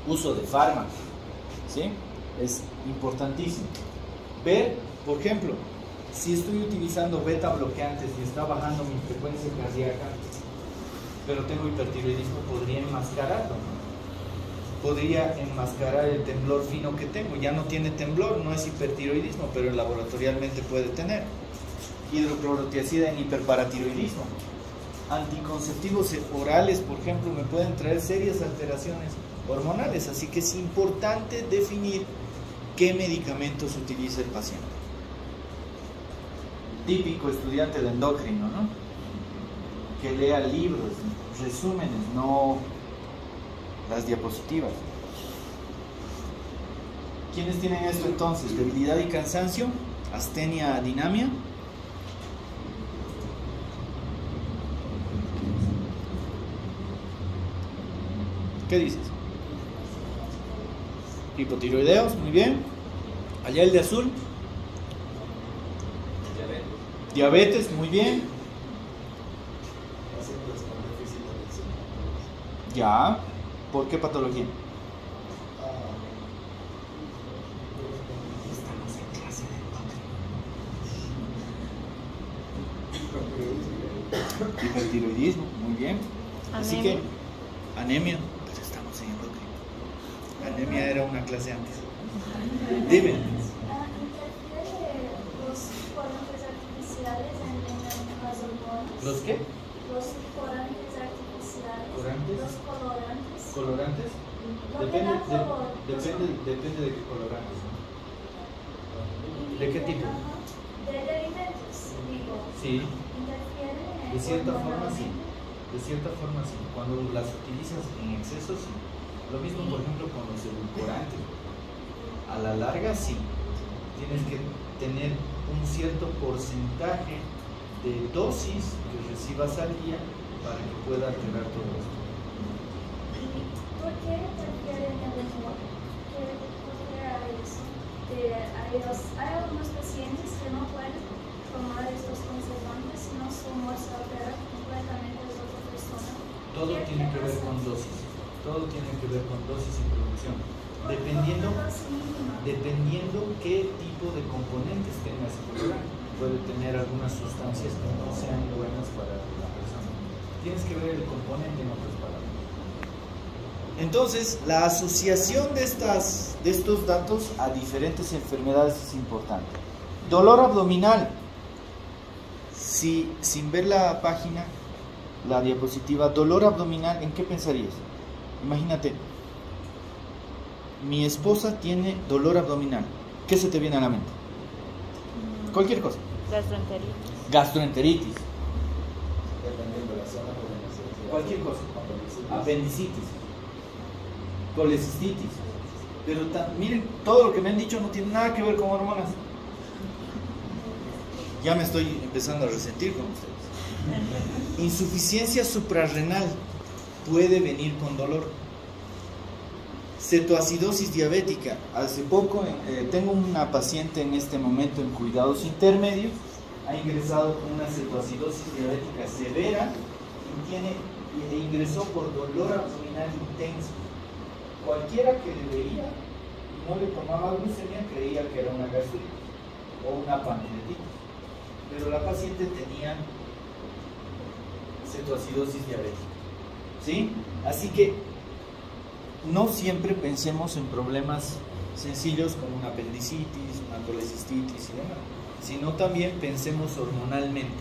Uso de fármacos, ¿sí? Es importantísimo. Ver, por ejemplo, si estoy utilizando beta bloqueantes y está bajando mi frecuencia cardíaca, pero tengo hipertiroidismo, podría enmascararlo. Podría enmascarar el temblor fino que tengo. Ya no tiene temblor, no es hipertiroidismo, pero laboratorialmente puede tener. Hidroclorotiazida en hiperparatiroidismo. Anticonceptivos orales, por ejemplo, me pueden traer serias alteraciones hormonales, así que es importante definir qué medicamentos utiliza el paciente. Típico estudiante de endocrino, ¿no? Que lea libros, resúmenes, no las diapositivas. ¿Quiénes tienen esto entonces? Debilidad y cansancio, astenia, adinamia. ¿Qué dices? Hipotiroideos, muy bien. Allá el de azul. Diabetes, muy bien. Ya. ¿Por qué patología? Estamos en clase de endocrino. Hipertiroidismo, muy bien. Así que, anemia. Anemia era una clase antes. Dime. ¿Interfiere los corantes artificiales en las hormonas? ¿Los qué? Los corantes artificiales. ¿Corantes? Los colorantes. ¿Colorantes? No te da color. Depende de qué colorantes. ¿De qué tipo? De alimentos, digo. Sí. ¿Interfieren? De cierta forma sí. De cierta forma sí. Cuando las utilizas en exceso sí. Lo mismo, por ejemplo, con los edulcorantes. A la larga sí, tienes que tener un cierto porcentaje de dosis que recibas al día para que pueda alterar todo esto. ¿Por qué prefieren el mejor? ¿Por qué hay eso? Hay algunos pacientes que no pueden tomar estos conservantes, no su humor se altera completamente de otra persona. Todo tiene que ver con dosis. Todo tiene que ver con dosis y producción. Dependiendo qué tipo de componentes tenga ese programa. Puede tener algunas sustancias que no sean buenas para la persona. Tienes que ver el componente en otras palabras. Entonces, la asociación de estos datos a diferentes enfermedades es importante. Dolor abdominal. Si, sin ver la página, la diapositiva, dolor abdominal, ¿en qué pensarías? Imagínate, mi esposa tiene dolor abdominal. ¿Qué se te viene a la mente? Cualquier cosa. Gastroenteritis. Gastroenteritis. Dependiendo de la zona, pueden ser Cualquier cosa. Apendicitis. Colecistitis. Pero miren, todo lo que me han dicho no tiene nada que ver con hormonas. Ya me estoy empezando a resentir con ustedes. Insuficiencia suprarrenal puede venir con dolor. Cetoacidosis diabética. Hace poco tengo una paciente en este momento en cuidados intermedios. Ha ingresado con una cetoacidosis diabética severa y ingresó por dolor abdominal intenso. Cualquiera que le veía y no le tomaba glucemia creía que era una gastritis o una pancreatitis. Pero la paciente tenía cetoacidosis diabética. ¿Sí? Así que no siempre pensemos en problemas sencillos como una apendicitis, una colecistitis y demás, sino también pensemos hormonalmente.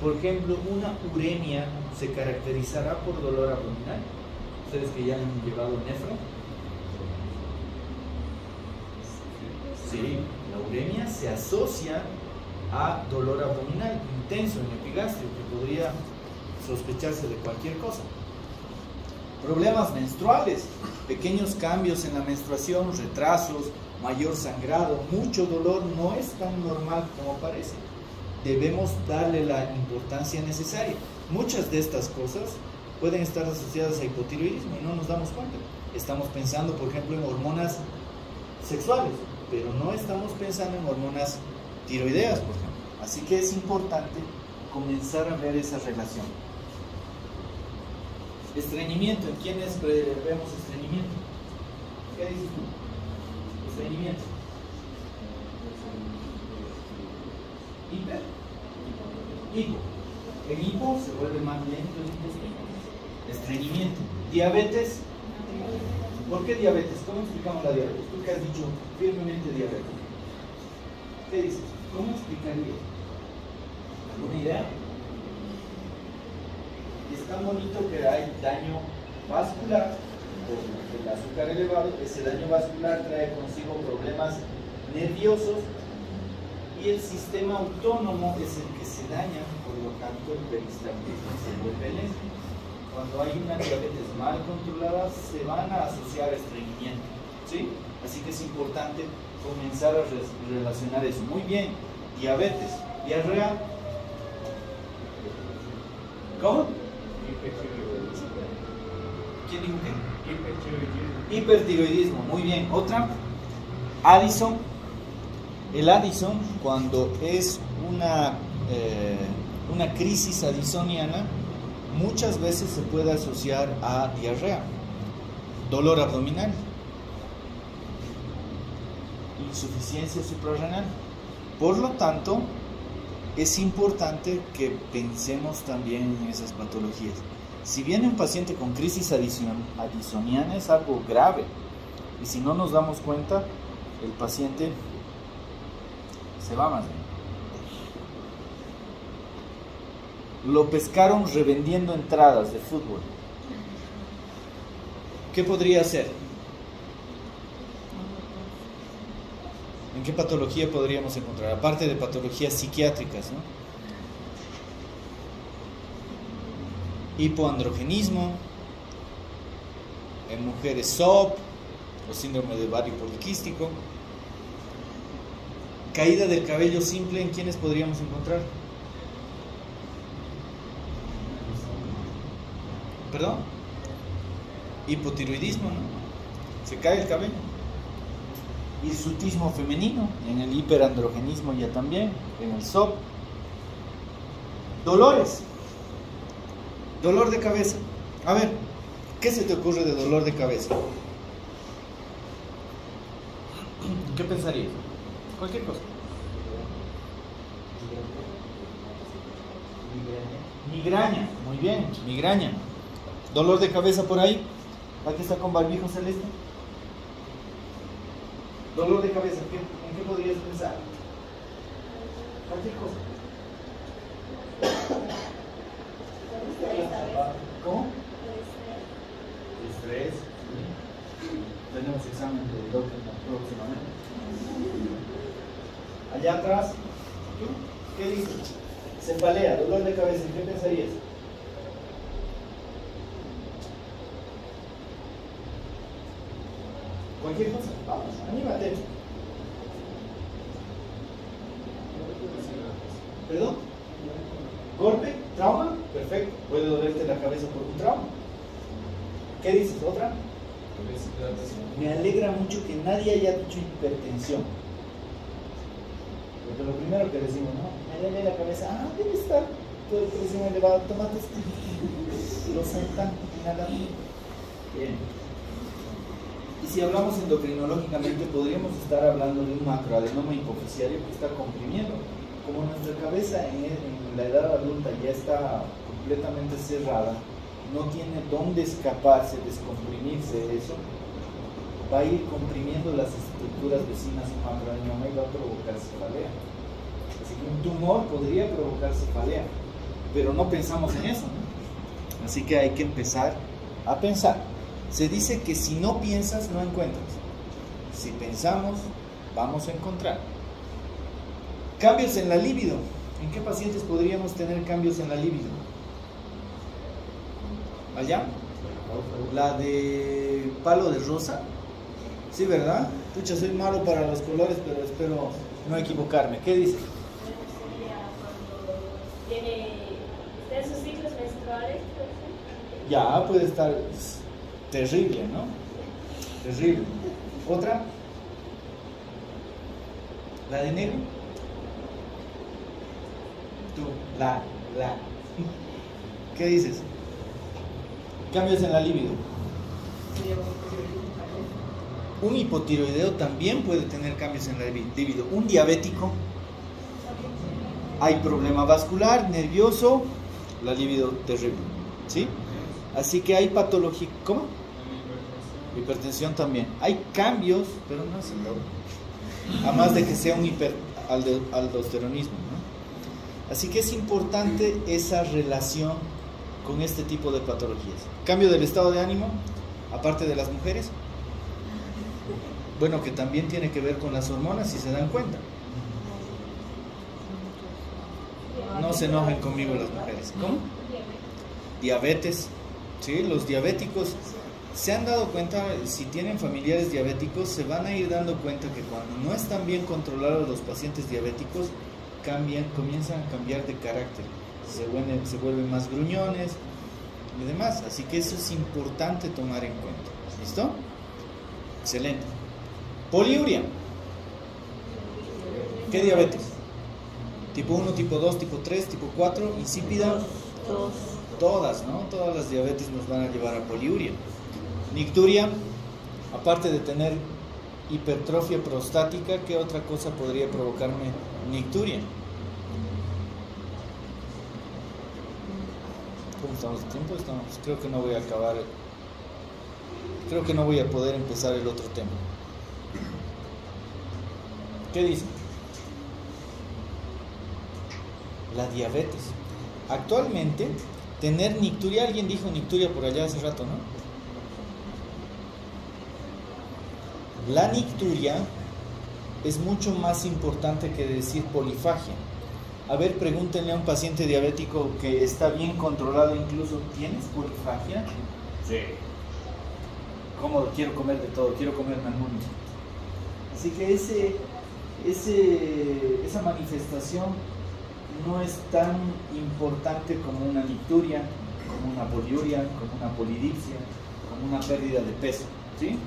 Por ejemplo, una uremia se caracterizará por dolor abdominal. Ustedes que ya han llevado nefro. Sí, la uremia se asocia a dolor abdominal intenso en epigastrio, que podría sospecharse de cualquier cosa. Problemas menstruales, pequeños cambios en la menstruación, retrasos, mayor sangrado, mucho dolor, no es tan normal como parece. Debemos darle la importancia necesaria. Muchas de estas cosas pueden estar asociadas a hipotiroidismo y no nos damos cuenta. Estamos pensando, por ejemplo, en hormonas sexuales, pero no estamos pensando en hormonas tiroideas, por ejemplo. Así que es importante comenzar a ver esa relación. Estreñimiento. ¿En quiénes vemos estreñimiento? ¿Qué dices tú? Estreñimiento. ¿Hiper? Hipo. En hipo se vuelve más lento el intestino. Estreñimiento. Diabetes. ¿Por qué diabetes? ¿Cómo explicamos la diabetes? Tú que has dicho firmemente diabetes. ¿Qué dices? ¿Cómo explicarías? ¿Alguna idea? Es tan bonito que hay daño vascular por el azúcar elevado. Ese daño vascular trae consigo problemas nerviosos y el sistema autónomo es el que se daña, por lo tanto el peristaltismo se vuelve lento. Cuando hay una diabetes mal controlada se van a asociar a estreñimiento, ¿sí? Así que es importante comenzar a relacionar eso. Muy bien, diabetes, diarrea. ¿Cómo? ¿Quién dijo qué? Hipertiroidismo, muy bien. Otra, Addison. El Addison, cuando es una crisis addisoniana, muchas veces se puede asociar a diarrea, dolor abdominal, insuficiencia suprarrenal. Por lo tanto, es importante que pensemos también en esas patologías. Si viene un paciente con crisis addisoniana es algo grave y si no nos damos cuenta, el paciente se va más bien. Lo pescaron revendiendo entradas de fútbol. ¿Qué podría ser? ¿En qué patología podríamos encontrar? Aparte de patologías psiquiátricas, ¿no? Hipoandrogenismo, en mujeres SOP o síndrome de ovario poliquístico, Caída del cabello simple, ¿en quiénes podríamos encontrar? ¿Perdón? Hipotiroidismo, ¿no? Se cae el cabello. Hirsutismo femenino, en el hiperandrogenismo ya también, en el SOP. Dolores. Dolor de cabeza. A ver, ¿qué se te ocurre de dolor de cabeza? ¿Qué pensarías? Cualquier cosa. Migraña, muy bien, migraña. Dolor de cabeza por ahí. ¿Aquí está con barbijo celeste? Dolor de cabeza, ¿en qué podrías pensar? Cualquier cosa. ¿Cómo? Estrés. Tenemos examen de doctor próximamente. Allá atrás, ¿tú? ¿Qué dices? Cefalea, dolor de cabeza, ¿en qué pensarías? Cualquier cosa, vamos, anímate. ¿Perdón? ¿Golpe? ¿Trauma? Perfecto, puede dolerte la cabeza por un trauma. ¿Qué dices? ¿Otra? Me alegra mucho que nadie haya dicho hipertensión. Porque lo primero que decimos, ¿no? Me duele la cabeza, debe estar todo el presión elevado, tomates, lo saltan, nada. Bien. Y si hablamos endocrinológicamente, podríamos estar hablando de un macroadenoma hipofisiario que está comprimiendo. Como nuestra cabeza en la edad adulta ya está completamente cerrada, no tiene dónde escaparse, descomprimirse eso, va a ir comprimiendo las estructuras vecinas a un macroadenoma y va a provocar cefalea. Así que un tumor podría provocar cefalea, pero no pensamos en eso, ¿no? Así que hay que empezar a pensar. Se dice que si no piensas, no encuentras. Si pensamos, vamos a encontrar. Cambios en la libido. ¿En qué pacientes podríamos tener cambios en la libido? ¿Allá? La de palo de rosa. Sí, ¿verdad? Pucha, soy malo para los colores, pero espero no equivocarme. ¿Qué dice? Sería cuando tiene sus ciclos menstruales. Ya, puede estar terrible, ¿no? Terrible. ¿Otra? ¿La de negro? Tú, la. ¿Qué dices? Cambios en la libido. Un hipotiroideo también puede tener cambios en la libido. Un diabético, hay problema vascular, nervioso, la libido terrible, ¿sí? Así que hay patología. ¿Cómo? Hipertensión también. Hay cambios, pero no es el doble. A más de que sea un hiperaldosteronismo, ¿no? Así que es importante esa relación con este tipo de patologías. Cambio del estado de ánimo, aparte de las mujeres. Bueno, que también tiene que ver con las hormonas, si se dan cuenta. No se enojen conmigo las mujeres. ¿Cómo? Diabetes. ¿Sí? Los diabéticos se han dado cuenta, si tienen familiares diabéticos, se van a ir dando cuenta que cuando no están bien controlados los pacientes diabéticos, comienzan a cambiar de carácter. Se vuelven más gruñones y demás. Así que eso es importante tomar en cuenta. ¿Listo? Excelente. Poliuria. ¿Qué diabetes? Tipo 1, tipo 2, tipo 3, tipo 4, insípida. Todas, ¿no? Todas las diabetes nos van a llevar a poliuria. Nicturia, aparte de tener hipertrofia prostática, ¿qué otra cosa podría provocarme nicturia? ¿Cómo estamos de tiempo? Creo que no voy a acabar. Creo que no voy a poder empezar el otro tema. ¿Qué dice? La diabetes. Actualmente, tener nicturia, alguien dijo nicturia por allá hace rato, ¿no? La nicturia es mucho más importante que decir polifagia. A ver, pregúntenle a un paciente diabético que está bien controlado incluso, ¿tienes polifagia? Sí. ¿Cómo quiero comer de todo? Quiero comerme al mundo. Así que esa manifestación no es tan importante como una nicturia, como una poliuria, como una polidipsia, como una pérdida de peso, ¿sí?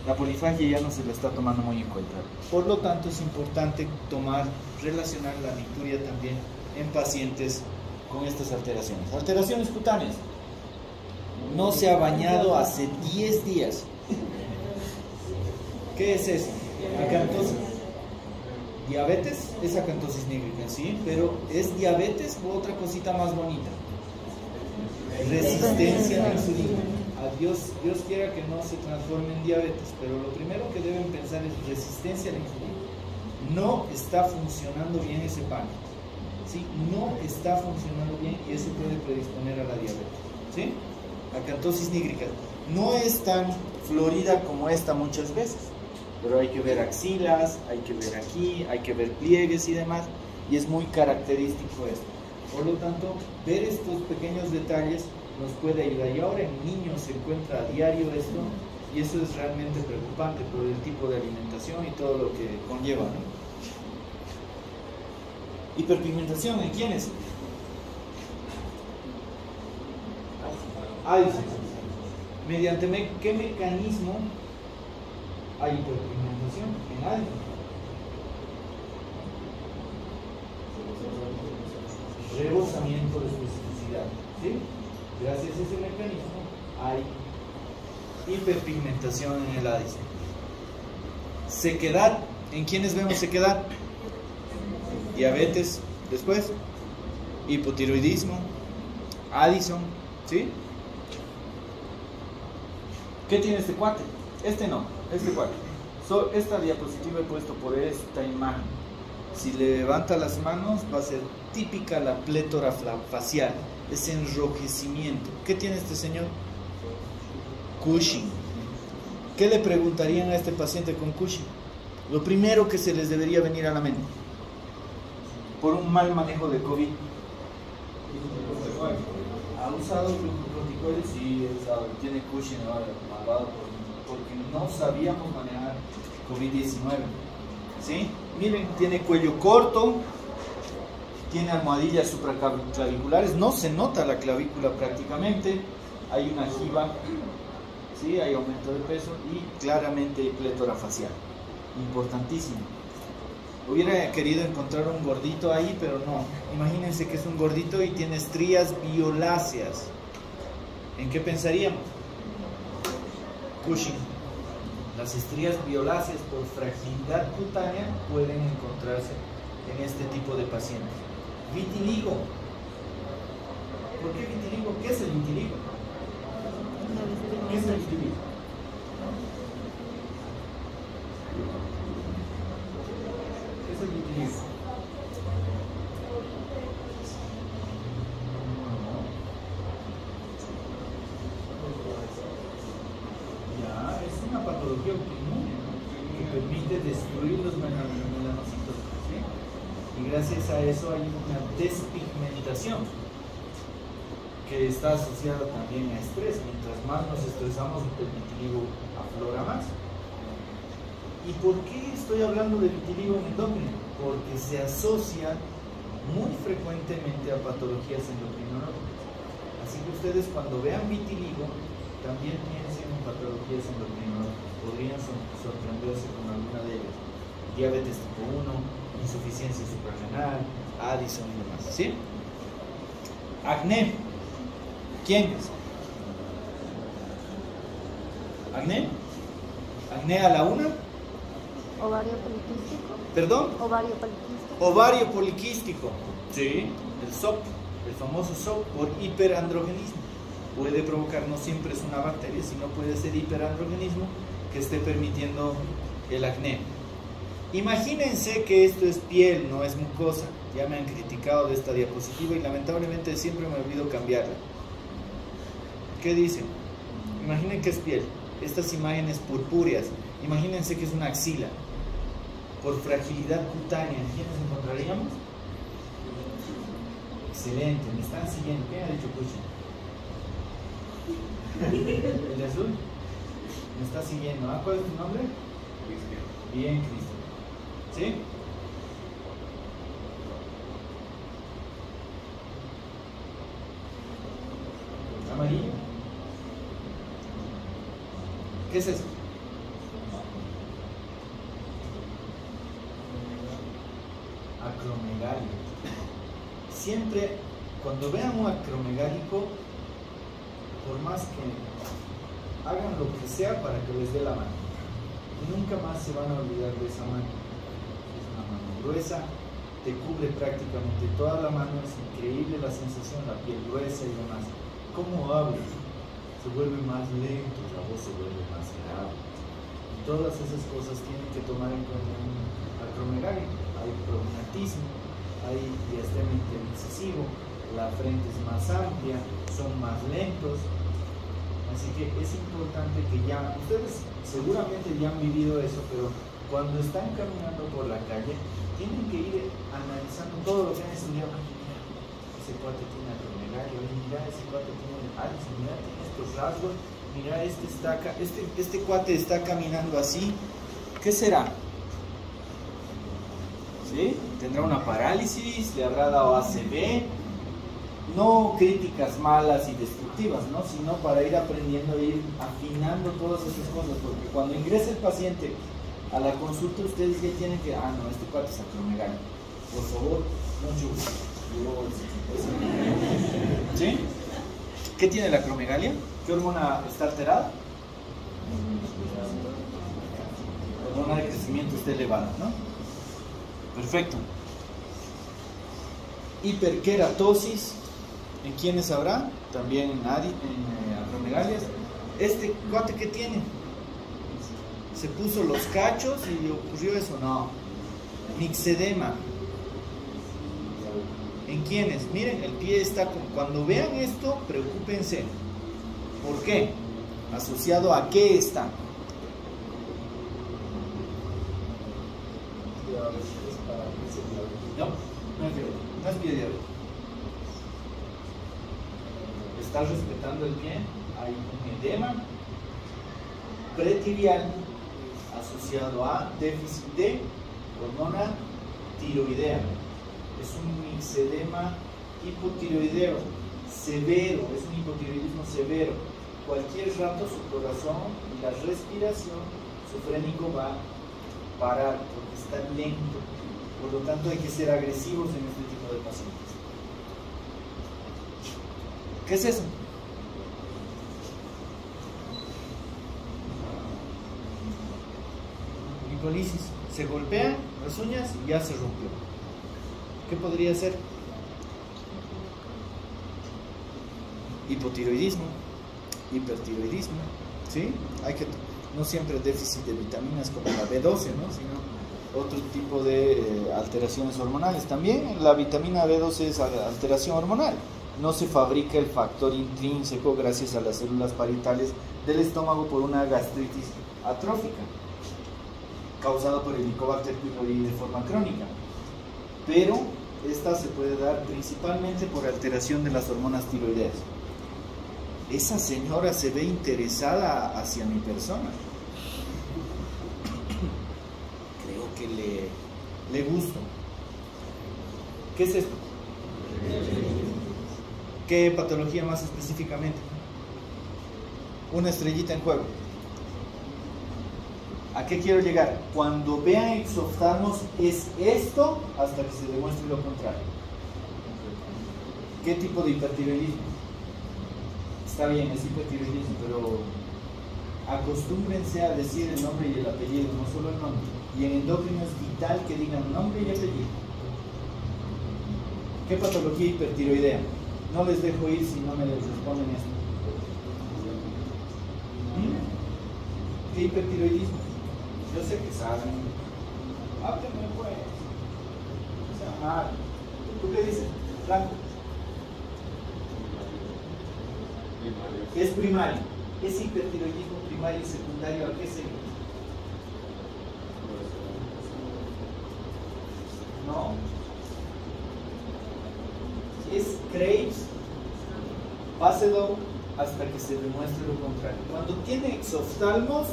La polifagia ya no se la está tomando muy en cuenta. Por lo tanto, es importante relacionar la nicturia también en pacientes con estas alteraciones. Alteraciones cutáneas. No se ha bañado hace 10 días. ¿Qué es eso? Acantosis. Diabetes es acantosis nígrica, ¿sí? Pero ¿es diabetes o otra cosita más bonita? Resistencia a la insulina. Dios quiera que no se transforme en diabetes, pero lo primero que deben pensar es resistencia a la insulina. No está funcionando bien ese panel, ¿sí? No está funcionando bien y eso puede predisponer a la diabetes, ¿sí? Acantosis nígrica. No es tan florida como esta muchas veces, pero hay que ver axilas, hay que ver aquí, hay que ver pliegues y demás, y es muy característico esto. Por lo tanto, ver estos pequeños detalles nos puede ayudar. Y ahora en niños se encuentra a diario esto, y eso es realmente preocupante por el tipo de alimentación y todo lo que conlleva, ¿no? Hiperpigmentación, ¿en quiénes? ¿Mediante qué mecanismo hay hiperpigmentación? En Addison. Rebosamiento de especificidad, ¿sí? Gracias a ese mecanismo hay hiperpigmentación en el Addison. Sequedad, ¿en quiénes vemos sequedad? Diabetes, después hipotiroidismo, Addison, ¿sí? ¿Qué tiene este cuate? Este no, este cuate. Esta diapositiva he puesto por esta imagen. Si le levanta las manos va a ser típica la plétora facial, ese enrojecimiento. ¿Qué tiene este señor? Cushing. ¿Qué le preguntarían a este paciente con Cushing? Lo primero que se les debería venir a la mente, por un mal manejo de COVID. ¿Ha usado corticoides? Sí, he usado. Tiene Cushing ahora, malvado, porque no sabíamos manejar COVID-19. ¿Sí? Miren, tiene cuello corto, tiene almohadillas supraclaviculares, no se nota la clavícula prácticamente, hay una jiba, ¿sí? Hay aumento de peso y claramente hay plétora facial. Importantísimo. Hubiera querido encontrar un gordito ahí, pero no. Imagínense que es un gordito y tiene estrías violáceas. ¿En qué pensaríamos? Cushing. Las estrías violáceas por fragilidad cutánea pueden encontrarse en este tipo de pacientes. Vitiligo. ¿Por qué vitiligo? ¿Qué es el vitiligo? ¿Qué es el vitiligo? ¿Qué es el vitiligo? Patología autoinmune, ¿no? Que permite destruir los melanocitos, ¿sí? Y gracias a eso hay una despigmentación que está asociada también a estrés. Mientras más nos estresamos, el vitiligo aflora más. ¿Y por qué estoy hablando de vitiligo en endocrino? Porque se asocia muy frecuentemente a patologías endocrinológicas. Así que ustedes cuando vean vitiligo también piensen en patologías endocrinológicas. Podrían sorprenderse con alguna de ellas. Diabetes tipo 1, insuficiencia suprarrenal, Addison y demás, ¿sí? Acné. ¿Quién es? ¿Acné? ¿Acné a la una? Ovario poliquístico. ¿Perdón? Ovario poliquístico. Ovario poliquístico. Sí, el SOP, el famoso SOP por hiperandrogenismo. Puede provocar, no siempre es una bacteria, sino puede ser hiperandrogenismo que esté permitiendo el acné. Imagínense que esto es piel, no es mucosa. Ya me han criticado de esta diapositiva y lamentablemente siempre me olvido cambiarla. ¿Qué dicen? Imaginen que es piel. Estas imágenes purpúreas, imagínense que es una axila. Por fragilidad cutánea, ¿quiénes encontraríamos? Excelente, me están siguiendo. ¿Qué ha dicho Cushing? ¿El de azul? Me está siguiendo. ¿Ah, cuál es tu nombre? Cristian. Bien, Cristian. ¿Sí? Amarillo. ¿Qué es eso? Acromegalia. Siempre, cuando vean un acromegálico, por más que hagan lo que sea para que les dé la mano, nunca más se van a olvidar de esa mano. Es una mano gruesa, te cubre prácticamente toda la mano, es increíble la sensación, la piel gruesa y demás. ¿Cómo habla? Se vuelve más lento, la voz se vuelve más grave. Y todas esas cosas tienen que tomar en cuenta en un acromegálico. Hay prognatismo, hay diastema intercisivo, la frente es más amplia, son más lentos. Así que es importante que ya, ustedes seguramente ya han vivido eso, pero cuando están caminando por la calle, tienen que ir analizando todo lo que han estudiado. Ay, mira, ese cuate tiene acromegalia, oye, mira, ese cuate tiene Alex, mira, tiene estos rasgos, mira, este cuate está caminando así, ¿qué será? ¿Sí? ¿Tendrá una parálisis? ¿Le habrá dado ACV? No críticas malas y destructivas, ¿no? Sino para ir aprendiendo e ir afinando todas esas cosas, porque cuando ingresa el paciente a la consulta, ustedes ya tienen que, no, este cuate es acromegalia, por favor, mucho gusto. ¿Sí? ¿Qué tiene la acromegalia? ¿Qué hormona está alterada? La hormona de crecimiento está elevada, ¿no? Perfecto. Hiperkeratosis. ¿En quiénes habrá? También en acromegalias. Este cuate que tiene, se puso los cachos y le ocurrió eso. No. Mixedema. ¿En quiénes? Miren, el pie está con... Cuando vean esto, preocúpense. ¿Por qué? ¿Asociado a qué está? No es pie diabético. Está respetando el pie, hay un edema pretibial asociado a déficit de hormona tiroidea. Es un mixedema hipotiroideo severo, es un hipotiroidismo severo. Cualquier rato su corazón y la respiración, su frénico va a parar porque está lento. Por lo tanto hay que ser agresivos en este tipo de pacientes. ¿Qué es eso? Nicolisis. Se golpean las uñas y ya se rompió. ¿Qué podría ser? Hipotiroidismo, hipertiroidismo, ¿sí? No siempre déficit de vitaminas como la B12, ¿no? Sino otro tipo de alteraciones hormonales. También la vitamina B12 es alteración hormonal. No se fabrica el factor intrínseco gracias a las células parietales del estómago por una gastritis atrófica causada por el Helicobacter pylori de forma crónica. Pero esta se puede dar principalmente por alteración de las hormonas tiroideas. Esa señora se ve interesada hacia mi persona. Creo que le gusto. ¿Qué es esto? ¿Qué patología más específicamente? Una estrellita en juego. ¿A qué quiero llegar? Cuando vean exoftalmos es esto hasta que se demuestre lo contrario. ¿Qué tipo de hipertiroidismo? Está bien, es hipertiroidismo, pero acostúmbrense a decir el nombre y el apellido, no solo el nombre. Y en endocrino es vital que digan nombre y apellido. ¿Qué patología hipertiroidea? No les dejo ir si no me les responden esto. ¿Qué hipertiroidismo? Yo sé que saben. Háblenme pues. O sea, ¿tú qué dices? Franco. Es primario. Es hipertiroidismo primario y secundario. ¿A qué se llama? No. Es Graves, páselo hasta que se demuestre lo contrario. Cuando tiene exoftalmos,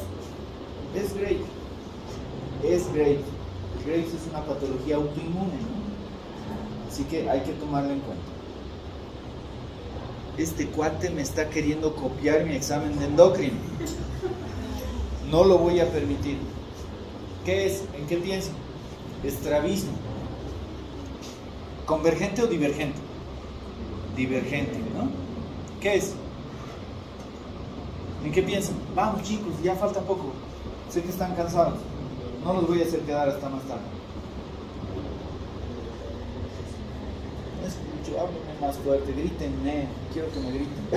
es Graves. Es Graves. Graves es una patología autoinmune, ¿no? Así que hay que tomarlo en cuenta. Este cuate me está queriendo copiar mi examen de endocrino. No lo voy a permitir. ¿Qué es? ¿En qué piensan? Estrabismo. ¿Convergente o divergente? Divergente, ¿no? ¿Qué es? ¿En qué piensan? Vamos chicos, ya falta poco. Sé que están cansados. No los voy a hacer quedar hasta más tarde. No escucho, háblenme más fuerte, grítenme. Quiero que me griten.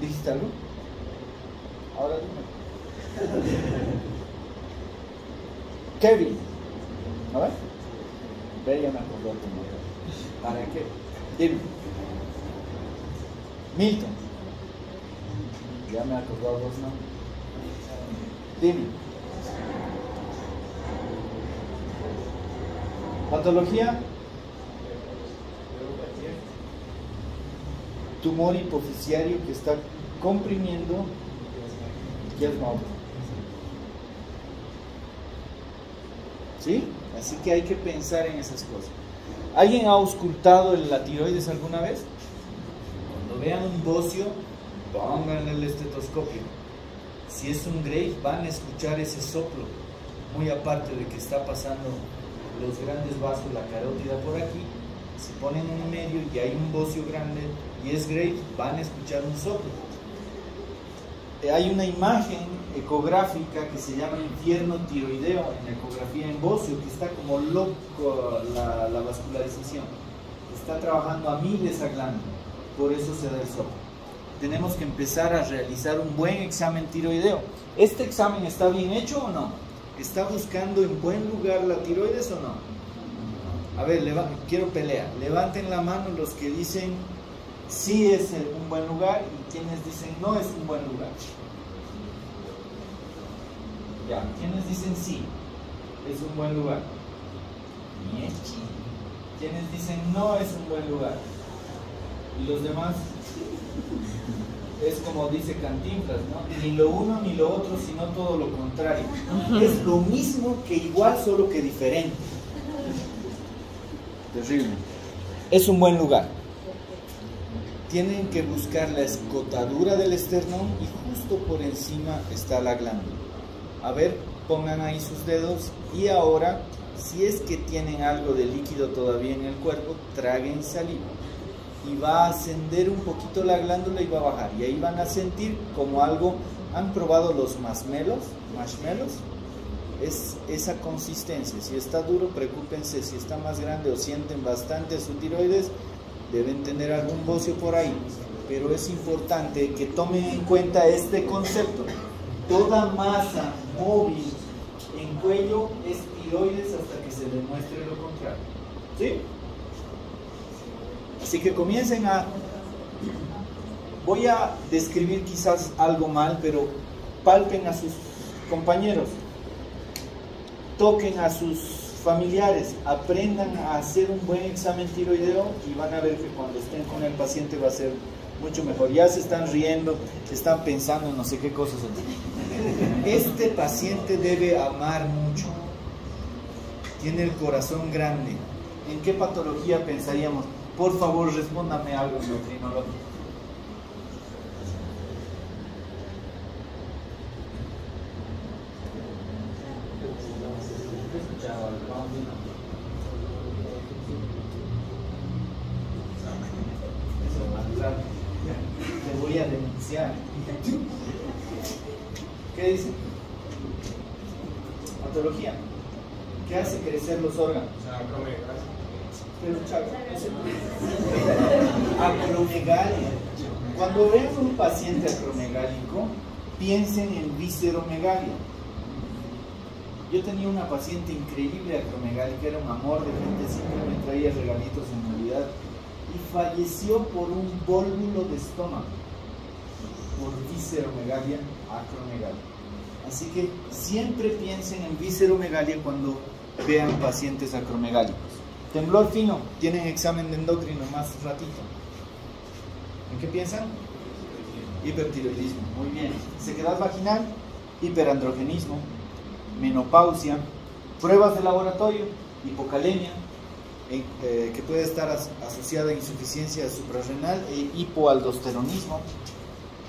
¿Dijiste algo? Ahora dime. Kevin. ¿No ves? Ve, ya me acordó tu nombre. ¿Para qué? Dime. Milton. Ya me acordó vos, ¿no? Dime. Patología. Tumor hipoficiario que está comprimiendo Kiesma. ¿Sí? Así que hay que pensar en esas cosas. ¿Alguien ha auscultado la tiroides alguna vez? Cuando vean un bocio, pónganle el estetoscopio. Si es un Graves, van a escuchar ese soplo. Muy aparte de que está pasando los grandes vasos, la carótida por aquí, se ponen en medio y hay un bocio grande y es Graves, van a escuchar un soplo. Hay una imagen ecográfica que se llama infierno tiroideo en la ecografía en bocio, que está como loco la vascularización. Está trabajando a miles a glándula, por eso se da el soplo. Tenemos que empezar a realizar un buen examen tiroideo. ¿Este examen está bien hecho o no? ¿Está buscando en buen lugar la tiroides o no? A ver, quiero pelea. Levanten la mano los que dicen sí es un buen lugar y quienes dicen no es un buen lugar. Ya, quienes dicen sí es un buen lugar. Miechi. Quienes dicen no es un buen lugar. Y los demás, es como dice Cantinflas, ¿no? Ni lo uno ni lo otro, sino todo lo contrario. Es lo mismo que igual, solo que diferente. Terrible. Es un buen lugar. Tienen que buscar la escotadura del esternón y justo por encima está la glándula. A ver, pongan ahí sus dedos y ahora, si es que tienen algo de líquido todavía en el cuerpo, traguen saliva. Y va a ascender un poquito la glándula y va a bajar. Y ahí van a sentir como algo. ¿Han probado los marshmallows? Es esa consistencia. Si está duro, preocúpense. Si está más grande o sienten bastante su tiroides, deben tener algún bocio por ahí. Pero es importante que tomen en cuenta este concepto. Toda masa móvil en cuello es tiroides hasta que se demuestre lo contrario. ¿Sí? Así que comiencen a... Voy a describir quizás algo mal, pero palpen a sus compañeros, toquen a sus familiares, aprendan a hacer un buen examen tiroideo y van a ver que cuando estén con el paciente va a ser mucho mejor. Ya se están riendo, están pensando en no sé qué cosas. Este paciente debe amar mucho, tiene el corazón grande. ¿En qué patología pensaríamos? Por favor, respóndame algo endocrinológico. Te voy a denunciar. ¿Qué dice? Patología. ¿Qué hace crecer los órganos? Pero acromegalia. Cuando vean un paciente acromegálico, piensen en visceromegalia. Yo tenía una paciente increíble acromegálica, era un amor de gente, siempre me traía regalitos en Navidad y falleció por un vólvulo de estómago, por visceromegalia, acromegalia. Así que siempre piensen en visceromegalia cuando vean pacientes acromegálicos. Temblor fino, tienen examen de endocrino más ratito. ¿En qué piensan? Hipertiroidismo, muy bien. Sequedad vaginal, hiperandrogenismo. menopausia, pruebas de laboratorio, hipocalemia, que puede estar asociada a insuficiencia suprarrenal e hipoaldosteronismo,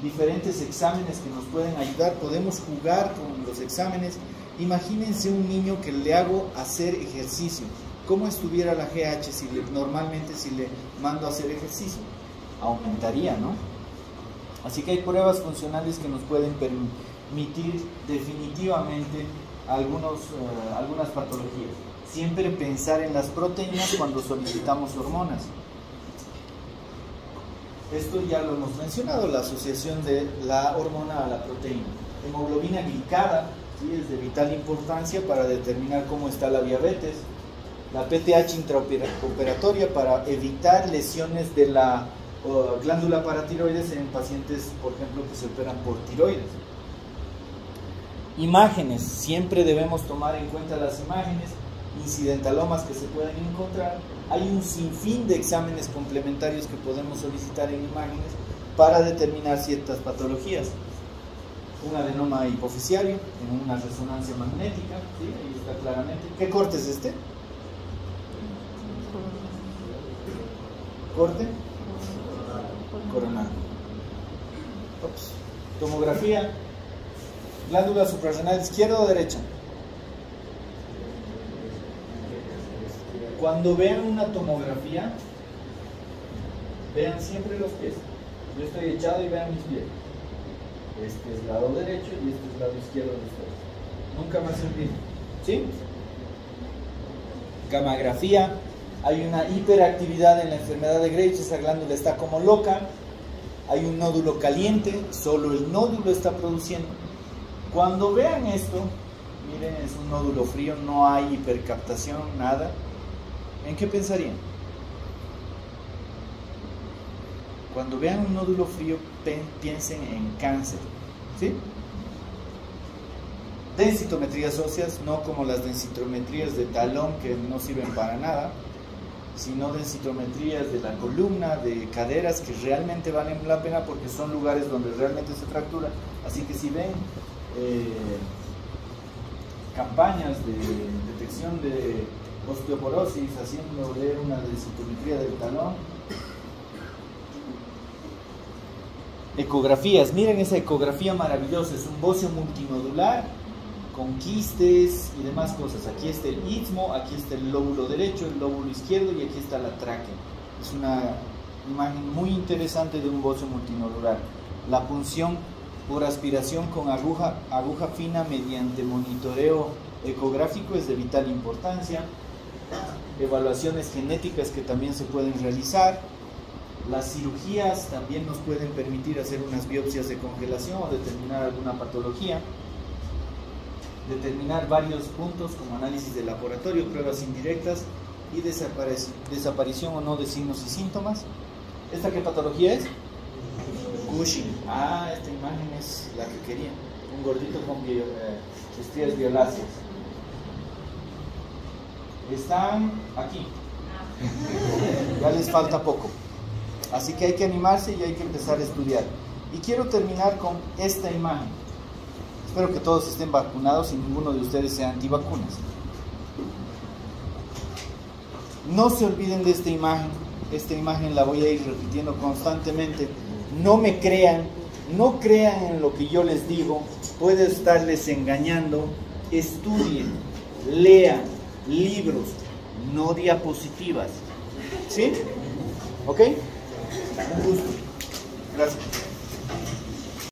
diferentes exámenes que nos pueden ayudar, podemos jugar con los exámenes. Imagínense un niño que le hago hacer ejercicio, ¿cómo estuviera la GH normalmente si le mando a hacer ejercicio? Aumentaría, ¿no? Así que hay pruebas funcionales que nos pueden permitir definitivamente algunas patologías. Siempre pensar en las proteínas cuando solicitamos hormonas. Esto ya lo hemos mencionado, la asociación de la hormona a la proteína. Hemoglobina glicada, ¿sí? Es de vital importancia para determinar cómo está la diabetes. La PTH intraoperatoria para evitar lesiones de la glándula paratiroides en pacientes, por ejemplo, que se operan por tiroides. Imágenes, siempre debemos tomar en cuenta las imágenes, incidentalomas que se pueden encontrar. Hay un sinfín de exámenes complementarios que podemos solicitar en imágenes para determinar ciertas patologías. Un adenoma hipofisiario en una resonancia magnética, ¿sí? Ahí está claramente. ¿Qué corte es este? ¿Corte? Coronal. Ups. Tomografía. Glándula suprarrenal, ¿izquierda o derecha? Cuando vean una tomografía, vean siempre los pies. Yo estoy echado y vean mis pies. Este es el lado derecho y este es el lado izquierdo de ustedes. Nunca más se olviden. ¿Sí? Gammagrafía. Hay una hiperactividad en la enfermedad de Graves, esa glándula está como loca. Hay un nódulo caliente, solo el nódulo está produciendo. Cuando vean esto, miren, es un nódulo frío, no hay hipercaptación, nada. ¿En qué pensarían? Cuando vean un nódulo frío, piensen en cáncer, ¿sí? Densitometrías óseas, no como las densitometrías de talón que no sirven para nada, sino densitometrías de la columna, de caderas, que realmente valen la pena porque son lugares donde realmente se fractura. Así que si ven campañas de detección de osteoporosis haciendo ver una densitometría del talón. Ecografías, miren esa ecografía maravillosa, es un bocio multinodular con quistes y demás cosas. Aquí está el istmo, aquí está el lóbulo derecho, el lóbulo izquierdo y aquí está la tráquea. Es una imagen muy interesante de un bocio multinodular. La punción por aspiración con aguja fina mediante monitoreo ecográfico es de vital importancia. Evaluaciones genéticas que también se pueden realizar. Las cirugías también nos pueden permitir hacer unas biopsias de congelación o determinar alguna patología. Determinar varios puntos como análisis de laboratorio, pruebas indirectas y desaparición o no de signos y síntomas. ¿Esta qué patología es? Cushing. Esta imagen es la que quería. Un gordito con estrías violáceas. Están aquí. Ya les falta poco. Así que hay que animarse y hay que empezar a estudiar. Y quiero terminar con esta imagen. Espero que todos estén vacunados y ninguno de ustedes sea antivacunas. No se olviden de esta imagen. Esta imagen la voy a ir repitiendo constantemente. No me crean, no crean en lo que yo les digo. Puedo estarles engañando. Estudien, lean libros, no diapositivas. ¿Sí? ¿Ok? Un gusto. Gracias.